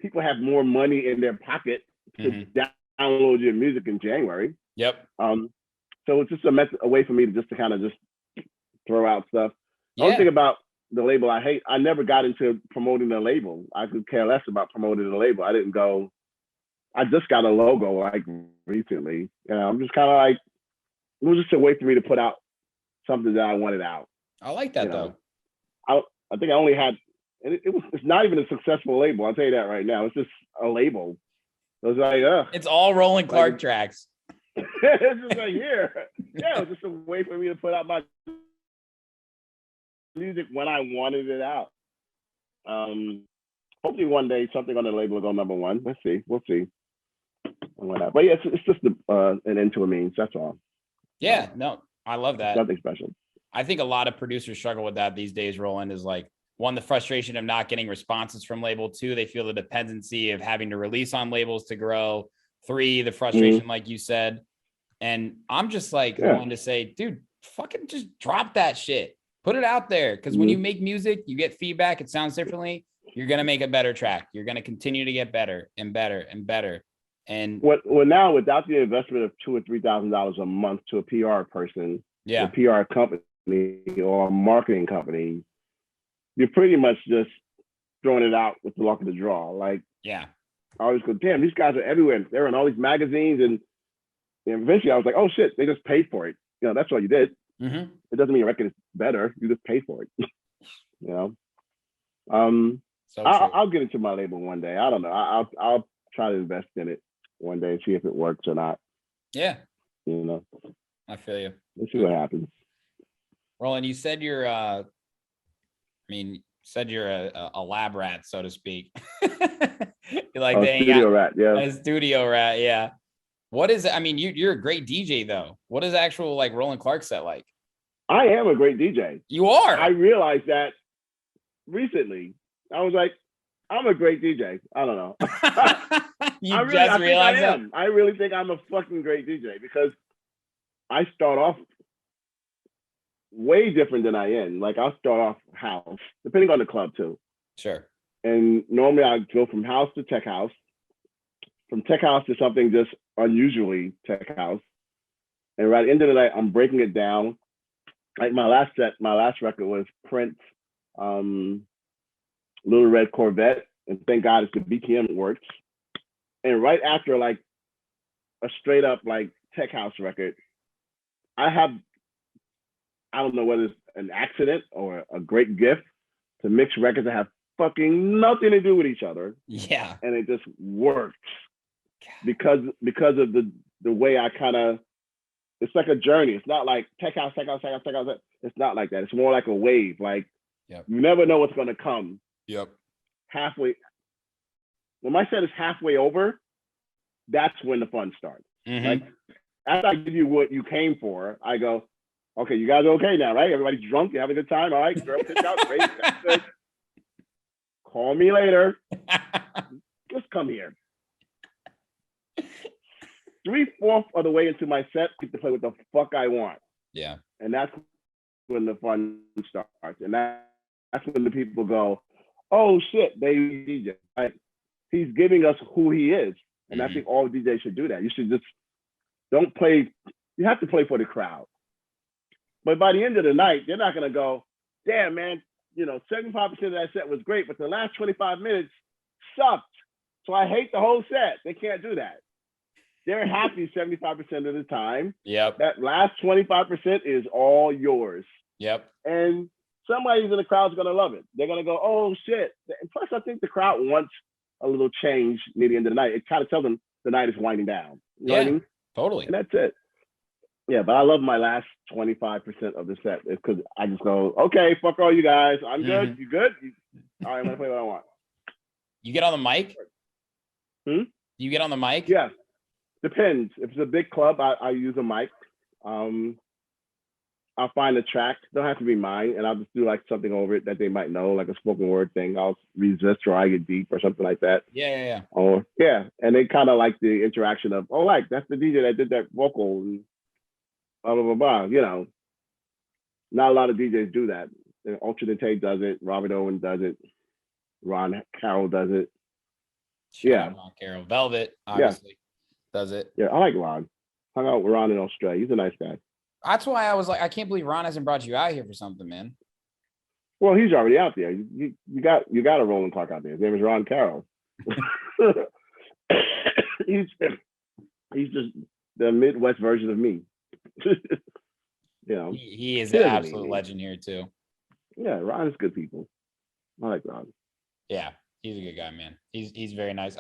people have more money in their pocket to download your music in January. Yep. So it's just a way for me to kind of throw out stuff. The only thing about the label I hate, I never got into promoting the label. I could care less about promoting the label. I didn't go, I just got a logo like recently. You know, I'm just kind of like, it was just a way for me to put out something that I wanted out. I like that though. I think I only had And it's not even a successful label. I'll tell you that right now. It's just a label. It was like, It's all Roland Clark tracks. It's just like, here. Yeah, it was just a way for me to put out my music when I wanted it out. Hopefully one day something on the label will go number one. Let's see. We'll see. But yeah, it's just an end to a means. That's all. Yeah, no, I love that. Nothing special. I think a lot of producers struggle with that these days, Roland, is like, one, the frustration of not getting responses from label. Two, they feel the dependency of having to release on labels to grow. Three, the frustration, like you said. And I'm just like, wanting to say, dude, fucking just drop that shit. Put it out there. Because when you make music, you get feedback. It sounds differently. You're going to make a better track. You're going to continue to get better and better and better. And well, now without the investment of $2,000 or $3,000 a month to a PR person, a PR company or a marketing company, you're pretty much just throwing it out with the luck of the draw. Like, I always go, damn, these guys are everywhere. They're in all these magazines, and eventually I was like, oh shit, they just paid for it. You know, that's all you did. It doesn't mean your record is better. You just pay for it. You know. I'll get into my label one day. I don't know. I'll try to invest in it one day and see if it works or not. Yeah. You know. I feel you. Let's see what happens. Roland, you said you're a lab rat, so to speak. You're like a studio rat, yeah. A studio rat, yeah. What is it? I mean, you're a great DJ though. What is actual like Roland Clark set like? I am a great DJ. You are. I realized that recently. I was like, I'm a great DJ. I don't know. I realized that? I really think I'm a fucking great DJ because I start off way different than I end. Like I'll start off house, depending on the club too. Sure. And normally I go from house to tech house, from tech house to something just unusually tech house. And right at the end of the night, I'm breaking it down. Like my last record was Prince, Little Red Corvette, and thank God it's the BPM works. And right after like a straight up like tech house record, I don't know whether it's an accident or a great gift to mix records that have fucking nothing to do with each other. Yeah. And it just works because of the way I kind of, it's like a journey. It's not like tech house. It's not like that. It's more like a wave. Like you never know what's going to come. Yep. Halfway. When my set is halfway over, that's when the fun starts. Like after I give you what you came for, I go, okay, you guys are okay now, right? Everybody's drunk. You having a good time? All right, girl, pitch out. Great. That's good. Call me later. Just come here. 3/4 of the way into my set, I get to play what the fuck I want. Yeah. And that's when the fun starts. And that's when the people go, oh shit, baby DJ. Like, he's giving us who he is. And I think all DJs should do that. You should just don't play. You have to play for the crowd. But by the end of the night, they're not going to go, damn, man, 75% of that set was great, but the last 25 minutes sucked. So I hate the whole set. They can't do that. They're happy 75% of the time. Yep. That last 25% is all yours. Yep. And somebody in the crowd's going to love it. They're going to go, oh, shit. And plus, I think the crowd wants a little change near the end of the night. It kind of tells them the night is winding down. You know what I mean? Totally. And that's it. Yeah, but I love my last 25% of the set because I just go, okay, fuck all you guys. I'm good. You good? All right, I'm going to play what I want. You get on the mic? Do you get on the mic? Yeah. Depends. If it's a big club, I use a mic. I'll find a track. Don't have to be mine, and I'll just do like something over it that they might know, like a spoken word thing. I'll resist or I get deep or something like that. Yeah. Or and they kind of like the interaction of, oh, like that's the DJ that did that vocal and blah blah blah blah. Not a lot of DJs do that. Ultra Dente does it. Robert Owen does it. Ron Carroll does it. Ron Carroll. Velvet obviously does it. Yeah, I like Ron. Hung out with Ron in Australia. He's a nice guy. That's why I was like, I can't believe Ron hasn't brought you out here for something, man. Well, he's already out there. You got a Roland Clark out there. His name is Ron Carroll. he's just the Midwest version of me. He is an absolute legend here too. Yeah, Ron is good people. I like Ron. Yeah, he's a good guy, man. He's very nice.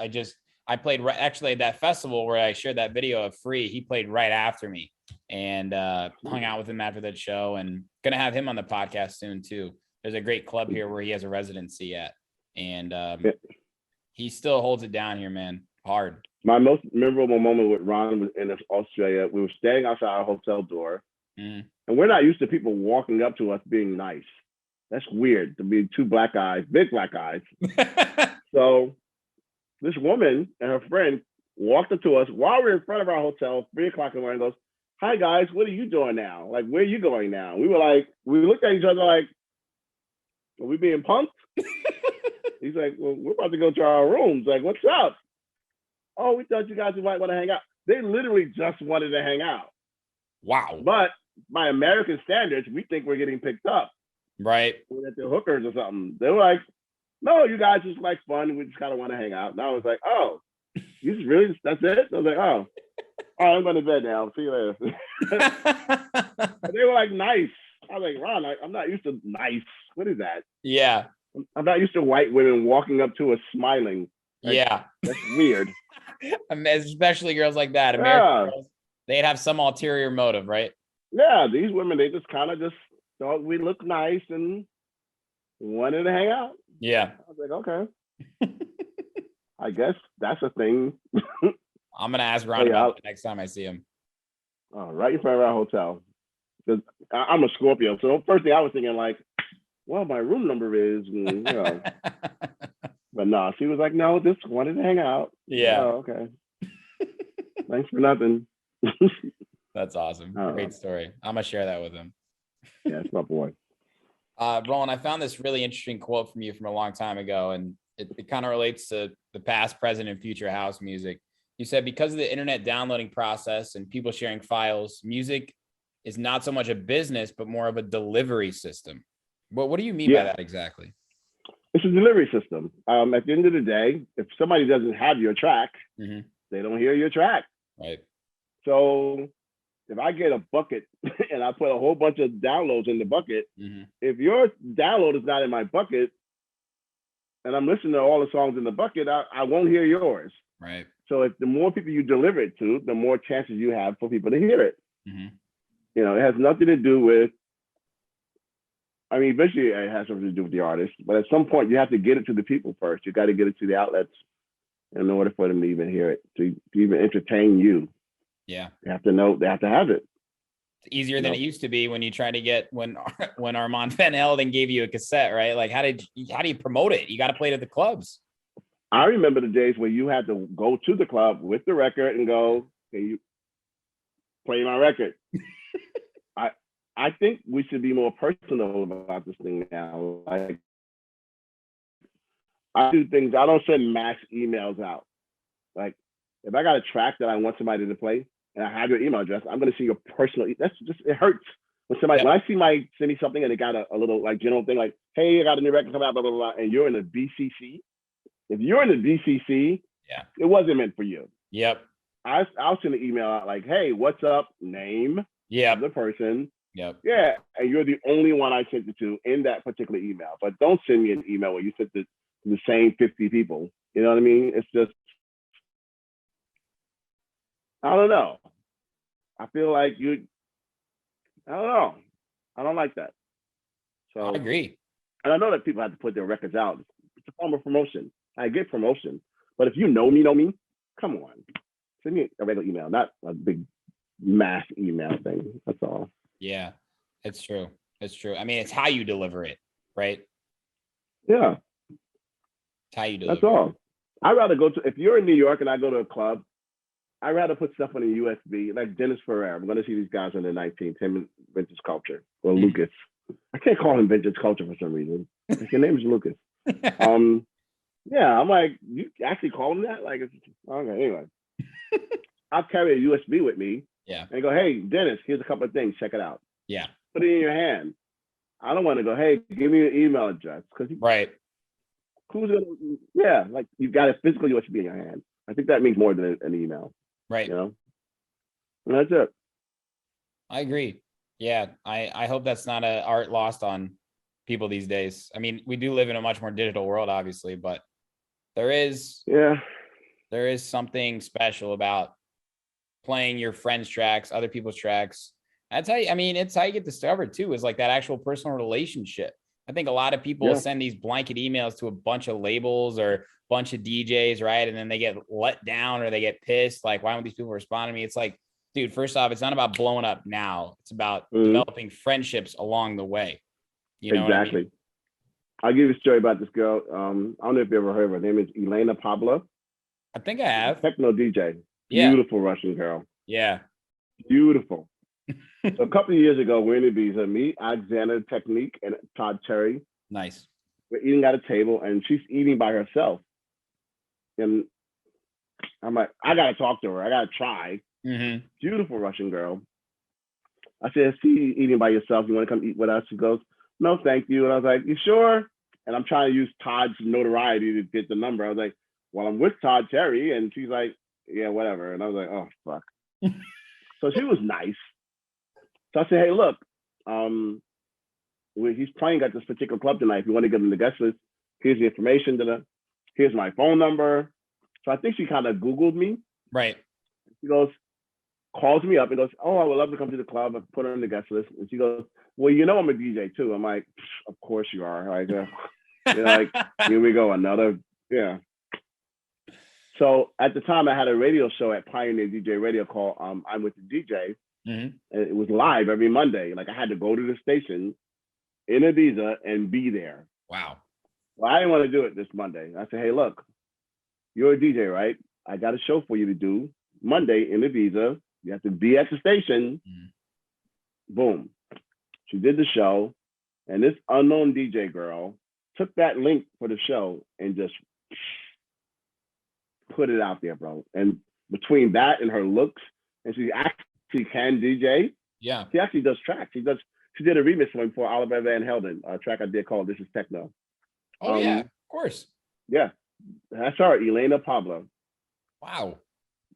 I played actually at that festival where I shared that video of Free. He played right after me and hung out with him after that show, and gonna have him on the podcast soon too. There's a great club here where he has a residency at, and he still holds it down here, man. Hard. My most memorable moment with Ron was in Australia. We were standing outside our hotel door, and we're not used to people walking up to us being nice. That's weird to be two black guys, big black guys. So this woman and her friend walked up to us while we were in front of our hotel, 3:00 in the morning, and goes, "Hi guys, what are you doing now? Like, where are you going now?" We were like, we looked at each other like, "Are we being punked?" He's like, "Well, we're about to go to our rooms. Like, what's up?" "Oh, we thought you guys might want to hang out." They literally just wanted to hang out. Wow. But by American standards, we think we're getting picked up. Right. We're at the hookers or something. They were like, "No, you guys just like fun. We just kind of want to hang out." And I was like, "Oh, you just really, that's it?" I was like, "Oh, all right, I'm going to bed now. See you later." But they were like, nice. I was like, "Ron, I'm not used to nice. What is that?" Yeah. I'm not used to white women walking up to us smiling. Like, yeah. That's weird. Especially girls like that. American girls, they'd have some ulterior motive, right? Yeah, these women, they just kind of just thought we looked nice and wanted to hang out. Yeah. I was like, okay. I guess that's a thing. I'm going to ask Ron about it next time I see him. Right in front of our hotel. Because I'm a Scorpio. So the first thing I was thinking, like, well, my room number is, But no, she was like, "No, just wanted to hang out." Yeah. Oh, okay. Thanks for nothing. That's awesome. Great story. I'm going to share that with him. Yeah, it's my boy. Roland, I found this really interesting quote from you from a long time ago, and it kind of relates to the past, present, and future house music. You said, because of the internet downloading process and people sharing files, music is not so much a business, but more of a delivery system. What do you mean by that exactly? It's a delivery system. At the end of the day, if somebody doesn't have your track, they don't hear your track. Right. So if I get a bucket and I put a whole bunch of downloads in the bucket, if your download is not in my bucket and I'm listening to all the songs in the bucket, I won't hear yours. Right. So if the more people you deliver it to, the more chances you have for people to hear it. It has nothing to do with, eventually it has something to do with the artist, but at some point you have to get it to the people first. You got to get it to the outlets in order for them to even hear it, to even entertain you. Yeah. They have to know, they have to have it. It's easier than it used to be when you try to get, when Armand Van Helden gave you a cassette, right? Like, how do you promote it? You got to play it at the clubs. I remember the days where you had to go to the club with the record and go, "Can you play my record?" I think we should be more personal about this thing now. Like, I do things, I don't send mass emails out. Like, if I got a track that I want somebody to play and I have your email address, I'm going to see your personal, that's just, it hurts. When somebody, when I see send me something and they got a little like general thing like, "Hey, I got a new record coming out, blah, blah, blah," and you're in the BCC. If you're in the BCC, it wasn't meant for you. Yep. I'll send an email out like, "Hey, what's up? Name of the person." Yep. Yeah, and you're the only one I sent it to in that particular email. But don't send me an email where you sent it to the same 50 people. You know what I mean? It's just, I don't know. I feel like I don't know. I don't like that. So I agree. And I know that people have to put their records out. It's a form of promotion. I get promotion. But if you know me, come on. Send me a regular email, not a big mass email thing. That's all. Yeah, it's true. It's true. I mean, it's how you deliver it, right? Yeah. It's how you deliver That's all. I'd rather go to, if you're in New York and I go to a club, I'd rather put stuff on a USB, like Dennis Ferrer. I'm going to see these guys on the 19th, him and Vintage Culture, or Lucas. I can't call him Vintage Culture for some reason. Like, your name is Lucas. Yeah, I'm like, you actually call him that? Like, okay, anyway. I'll carry a USB with me. Yeah. And go, "Hey, Dennis, here's a couple of things. Check it out." Yeah. Put it in your hand. I don't want to go, "Hey, give me your email address." Because right. Who's gonna? Yeah, like, you've got a physical USB in your hand. I think that means more than an email. Right. You know. And that's it. I agree. Yeah. I hope that's not an art lost on people these days. I mean, we do live in a much more digital world, obviously, but there is something special about playing your friends' tracks, other people's tracks. That's how it's how you get discovered too, is like that actual personal relationship. I think a lot of people send these blanket emails to a bunch of labels or a bunch of DJs, right? And then they get let down or they get pissed. Like, why don't these people respond to me? It's like, dude, first off, it's not about blowing up now. It's about developing friendships along the way. You know exactly. What I mean? I'll give you a story about this girl. I don't know if you ever heard of her. Her name is Elena Pablo. I think I have. Techno DJ. Yeah. Beautiful Russian girl. Yeah. Beautiful. So a couple of years ago, we're in Ibiza. Me, Alexander Technique, and Todd Terry. Nice. We're eating at a table, and she's eating by herself. And I'm like, I got to talk to her. I got to try. Mm-hmm. Beautiful Russian girl. I said, see you eating by yourself. You want to come eat with us? She goes, no, thank you. And I was like, you sure? And I'm trying to use Todd's notoriety to get the number. I was like, well, I'm with Todd Terry. And she's like, yeah, whatever. And I was like, oh, fuck. So she was nice. So I said, hey, look, he's playing at this particular club tonight. If you want to get him the guest list, here's the information. Here's my phone number. So I think she kind of Googled me. Right. She goes, calls me up and goes, oh, I would love to come to the club and put her on the guest list. And she goes, well, you know I'm a DJ too. I'm like, of course you are. Like, like here we go, another, yeah. So at the time, I had a radio show at Pioneer DJ Radio called I'm With the DJ. Mm-hmm. And it was live every Monday. Like I had to go to the station in Ibiza and be there. Wow. Well, I didn't want to do it this Monday. I said, hey, look, you're a DJ, right? I got a show for you to do Monday in Ibiza. You have to be at the station. Mm-hmm. Boom. She did the show. And this unknown DJ girl took that link for the show and just put it out there, bro. And between that and her looks, and she actually can DJ. Yeah. She actually does tracks. She did a remix for him for Oliver Van Helden, a track I did called This Is Techno. Oh, yeah, of course. Yeah. That's her, Elena Pablo. Wow.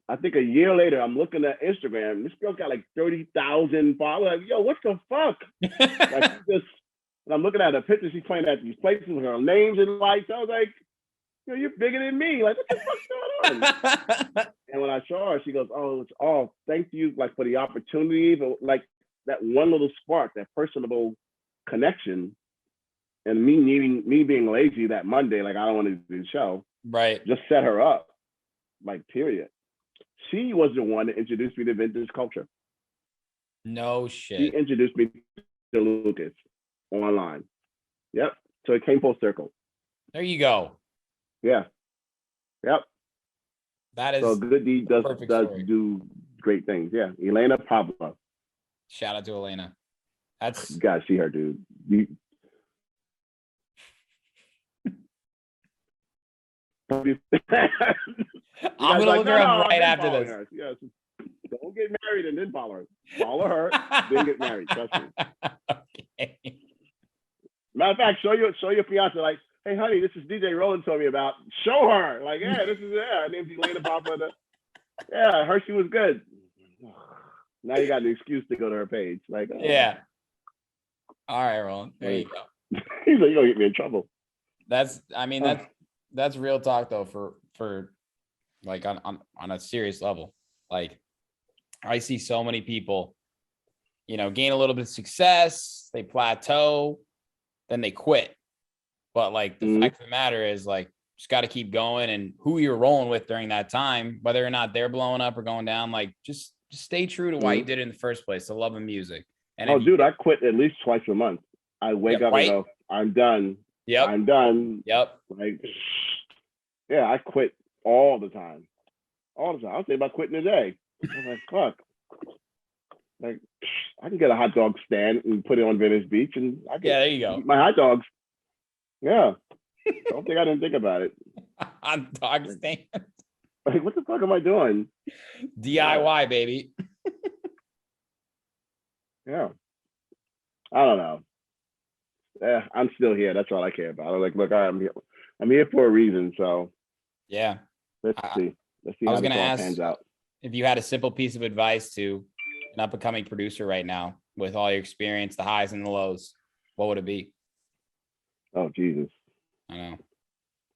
I think a year later, I'm looking at Instagram. This girl's got like 30,000 followers. Like, yo, what the fuck? And I'm looking at her pictures. She's playing at these places with her names and lights. I was like, yo, you're bigger than me. Like, what the fuck's going on? And when I saw her, she goes, oh, it's all thank you, like, for the opportunity, but like that one little spark, that personable connection, and me being lazy that Monday, like I don't want to do the show, right? Just set her up, like, period. She was the one that introduced me to vintage culture. No shit. She introduced me to Lucas online. Yep. So it came full circle. There you go. Yeah. Yep. That is so good deed does do great things. Yeah. Elena Pablo. Shout out to Elena. That's you gotta see her, dude. I'm gonna look her up right after this. Her. Yes. Don't get married and then follow her. Follow her, then get married. Trust me. Okay. Matter of fact, show your fiance, like, hey honey, this is DJ Roland told me about. Show her. Like, yeah, this is her name's Elena Pablo. Yeah, I heard she was good. Now you got an excuse to go to her page. Like, oh. Yeah. All right, Roland. There you go. He's like, you're gonna get me in trouble. That's real talk though, for like on a serious level. Like, I see so many people, gain a little bit of success, they plateau, then they quit. But like the fact of the matter is, like, just got to keep going, and who you're rolling with during that time, whether or not they're blowing up or going down, like just stay true to why you did it in the first place, the love of music. And I quit at least twice a month. I wake up and go, I'm done. Yep. I'm done. Yep. Like, yeah, I quit all the time. All the time. I was thinking about quitting today. I'm like, fuck. Like, I can get a hot dog stand and put it on Venice Beach, and I can there you go. Eat my hot dogs. Yeah. Don't think I didn't think about it. Hot dog stand. Like, what the fuck am I doing? DIY, baby. Yeah. I don't know. Yeah, I'm still here. That's all I care about. I'm like, look, I'm here for a reason. So yeah. Let's see. I was gonna ask pans out. If you had a simple piece of advice to an up-and-coming producer right now, with all your experience, the highs and the lows, what would it be? Oh, Jesus. I know.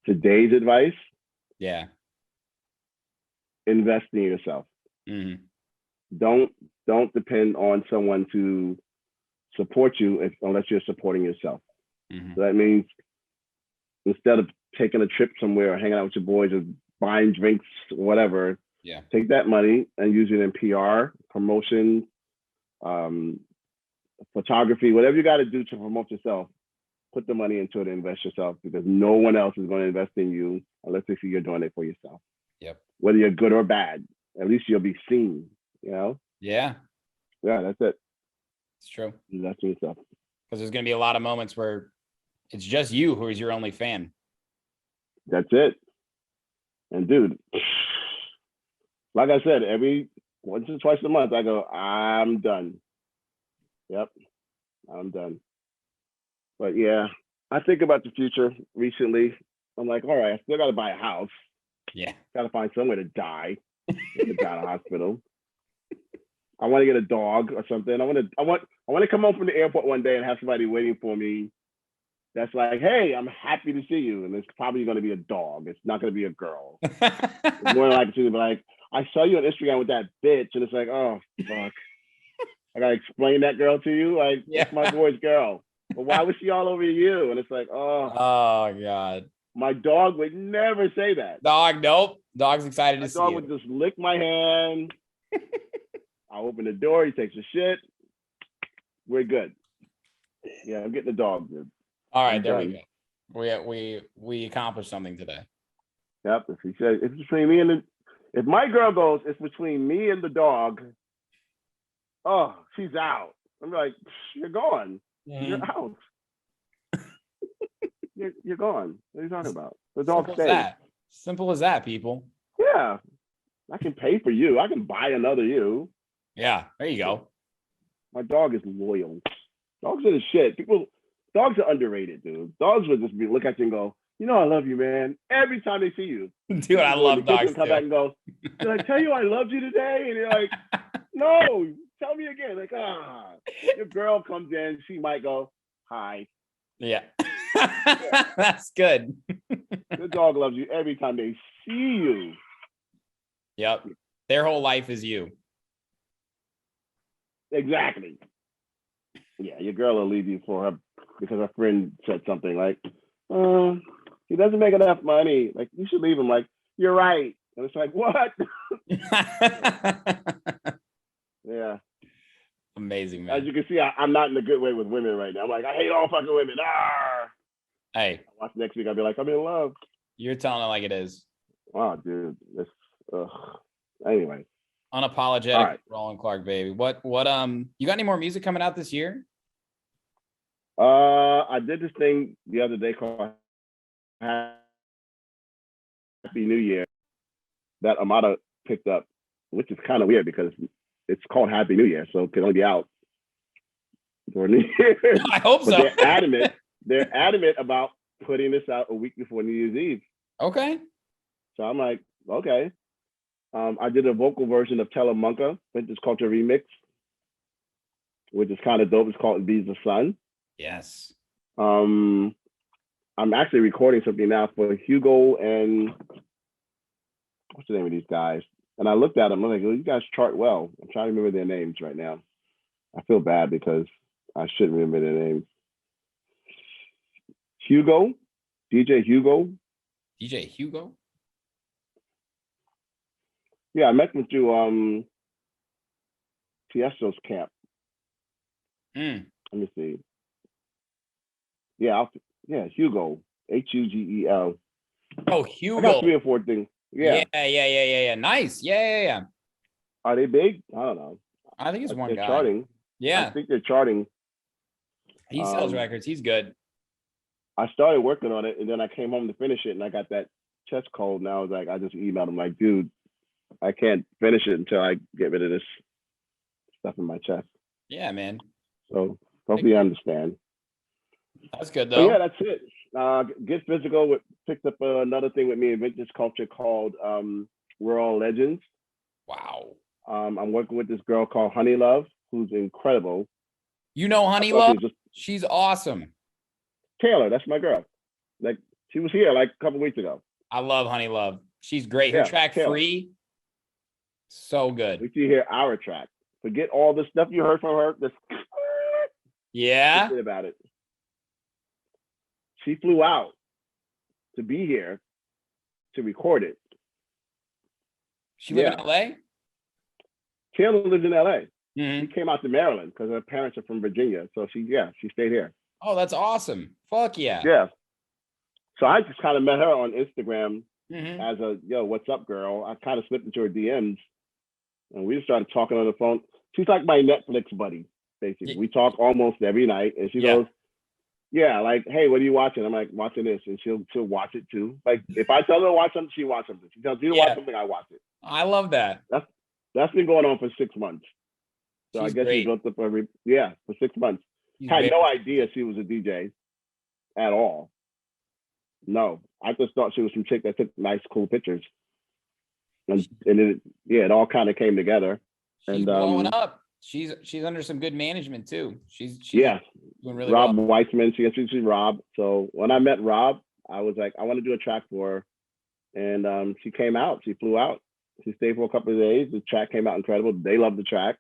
Today's advice, Yeah. invest in yourself. Mm-hmm. Don't depend on someone to support you unless you're supporting yourself. Mm-hmm. So that means instead of taking a trip somewhere or hanging out with your boys or buying drinks, whatever, Yeah. take that money and use it in PR, promotion, photography, whatever you got to do to promote yourself. Put the money into it and invest yourself, because no one else is going to invest in you unless they see you're doing it for yourself. Yep. Whether you're good or bad, at least you'll be seen, you know? Yeah. Yeah, that's it. It's true. Invest in yourself. Because there's going to be a lot of moments where it's just you who is your only fan. That's it. And dude, like I said, every once or twice a month, I go, I'm done. Yep, I'm done. But yeah, I think about the future recently. I'm like, all right, I still got to buy a house. Yeah. Got to find somewhere to die. To die in a hospital. I want to get a dog or something. I want to come home from the airport one day and have somebody waiting for me. That's like, hey, I'm happy to see you. And it's probably going to be a dog. It's not going to be a girl. It's more likely to be like, I saw you on Instagram with that bitch. And it's like, oh, fuck. I got to explain that girl to you? Like, Yeah. That's my boy's girl. But why was she all over you? And it's like, oh. Oh, God. My dog would never say that. Dog, nope. Dog's excited My to see dog you. would just lick my hand. I open the door. He takes a shit. We're good. Yeah, I'm getting the dog, dude. All right, I'm there done. we go. We accomplished something today. Yep. If he says it's between me and if my girl goes, it's between me and the dog. Oh, she's out. I'm like, you're gone. You're out. you're gone. What are you talking about? The dog Simple as stays. that. Simple as that, people. Yeah. I can pay for you. I can buy another you. Yeah, there you go. My dog is loyal. Dogs are the shit. Dogs are underrated, dude. Dogs would just look at you and go, you know, I love you, man. Every time they see you. Dude, I love dogs come too. back and go, did I tell you I loved you today? And you're like, no, tell me again. Like, your girl comes in, she might go, hi. Yeah. That's good. The dog loves you every time they see you. Yep. Their whole life is you. Exactly. Yeah, your girl will leave you for her because her friend said something like, he doesn't make enough money. Like, you should leave him. Like, you're right. And it's like, what? Yeah. Amazing, man. As you can see, I'm not in a good way with women right now. I'm like, I hate all fucking women. Hey. Watch next week, I'll be like, I'm in love. You're telling it like it is. Oh, dude. Anyway. Unapologetic right. Roland Clark, baby. What you got any more music coming out this year? I did this thing the other day called Happy New Year that Amada picked up, which is kind of weird because it's called Happy New Year, so it can only be out for New Year. I hope so. They're adamant about putting this out a week before New Year's Eve. Okay. So I'm like, okay. I did a vocal version of Telemunka, Vintage Culture Remix, which is kind of dope. It's called Bees the Sun. Yes. I'm actually recording something now for Hugo and what's the name of these guys? And I looked at them. I'm like, well, you guys chart well. I'm trying to remember their names right now. I feel bad because I should remember their names. Hugo, DJ Hugo. DJ Hugo? Yeah, I met with you Tiesto's camp. Let me see. Yeah, Hugo. Hugel. Oh, Hugo. I got 3 or 4 things. Yeah. Yeah. Nice. Yeah. Are they big? I don't know. I think it's one guy. Charting. Yeah. I think they're charting. He sells records. He's good. I started working on it, and then I came home to finish it, and I got that chest cold. Now I was like, I just emailed him like, dude, I can't finish it until I get rid of this stuff in my chest. Yeah, man. So hopefully you understand. That's good though. But yeah, that's it. Get Physical picked up another thing with me in Vintage Culture called We're All Legends. Wow. I'm working with this girl called Honey Love, who's incredible. You know Honey Love? She's awesome. Taylor, that's my girl. Like, she was here like a couple weeks ago. I love Honey Love. She's great. Her Yeah, track Taylor. Free, so good. We see here our track. Forget all the stuff you heard from her. Just Yeah. forget about it. She flew out to be here to record it. She live in LA? Taylor lives in LA. Mm-hmm. She came out to Maryland because her parents are from Virginia. So she stayed here. Oh, that's awesome. Fuck yeah. Yeah. So I just kind of met her on Instagram Mm-hmm. as a, yo, what's up, girl? I kind of slipped into her DMs and we just started talking on the phone. She's like my Netflix buddy, basically. We talk almost every night and she goes, yeah, like, hey, what are you watching? I'm like, watching this. And she'll watch it too. Like, if I tell her to watch something, she watch something. She tells me to watch something, I watch it. I love that. That's been going on for 6 months. So She's I guess great. she built up for 6 months. Had no idea she was a DJ at all. No, I just thought she was some chick that took nice, cool pictures. And it all kind of came together. She's blowing up. She's under some good management too. She's doing really Rob well. Weissman. She's Rob. So when I met Rob, I was like, I want to do a track for her. And she came out. She flew out. She stayed for a couple of days. The track came out incredible. They loved the track.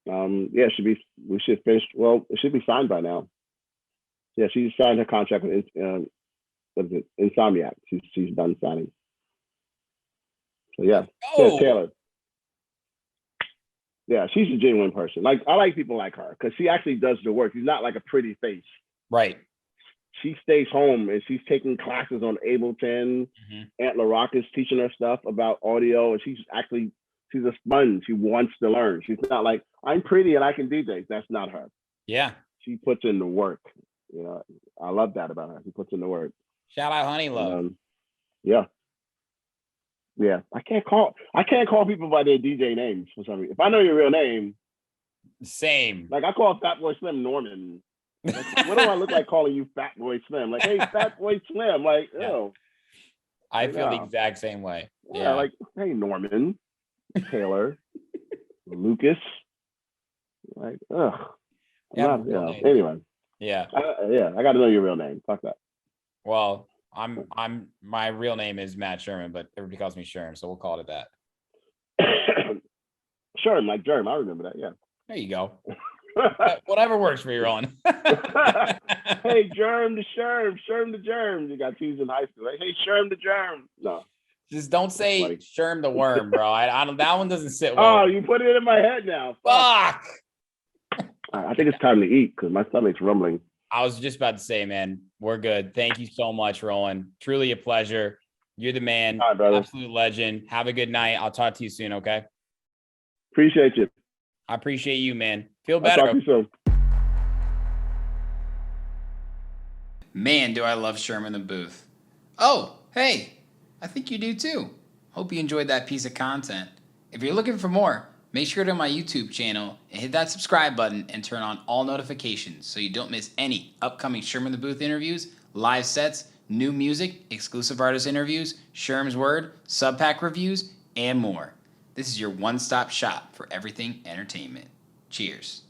We should finish. Well, it should be signed by now. Yeah, she signed her contract with Insomniac. She's done signing. So yeah, Taylor. Yeah, she's a genuine person. Like, I like people like her because she actually does the work. She's not like a pretty face. Right. She stays home and she's taking classes on Ableton. Mm-hmm. Aunt LaRock is teaching her stuff about audio, and she's a sponge. She wants to learn. She's not like, I'm pretty and I can DJ. That's not her. Yeah. She puts in the work. You know, I love that about her. She puts in the work. Shout out Honey Love. Yeah. I can't call people by their DJ names for some reason. If I know your real name, same. Like, I call Fatboy Slim Norman. Like, what do I look like calling you Fatboy Slim? Like, hey, Fatboy Slim. Like, I feel the exact same way. Yeah, like, hey, Norman, Taylor, Lucas. Like, anyway. Yeah. I got to know your real name. Fuck that. Well, my real name is Matt Sherman, but everybody calls me Sherm, so we'll call it that. Sherm, like Germ. I remember that. Yeah. There you go. Whatever works for you, Roland. Hey, Germ to Sherm, Sherm to Germ. You got teased in high school. Like, hey, Sherm to Germ. No. Just don't say Sherm the Worm, bro. I don't. That one doesn't sit well. Oh, you put it in my head now. Fuck. I think it's time to eat because my stomach's rumbling. I was just about to say, man, we're good. Thank you so much, Roland. Truly a pleasure. You're the man. All right, brother. Absolute legend. Have a good night. I'll talk to you soon, okay? Appreciate you. I appreciate you, man. Feel better. I'll talk to you soon. Man, do I love Sherm in the booth. Oh, hey, I think you do too. Hope you enjoyed that piece of content. If you're looking for more, make sure to go to my YouTube channel and hit that subscribe button and turn on all notifications so you don't miss any upcoming Sherm in the Booth interviews, live sets, new music, exclusive artist interviews, Sherm's Word, sub-pack reviews, and more. This is your one-stop shop for everything entertainment. Cheers.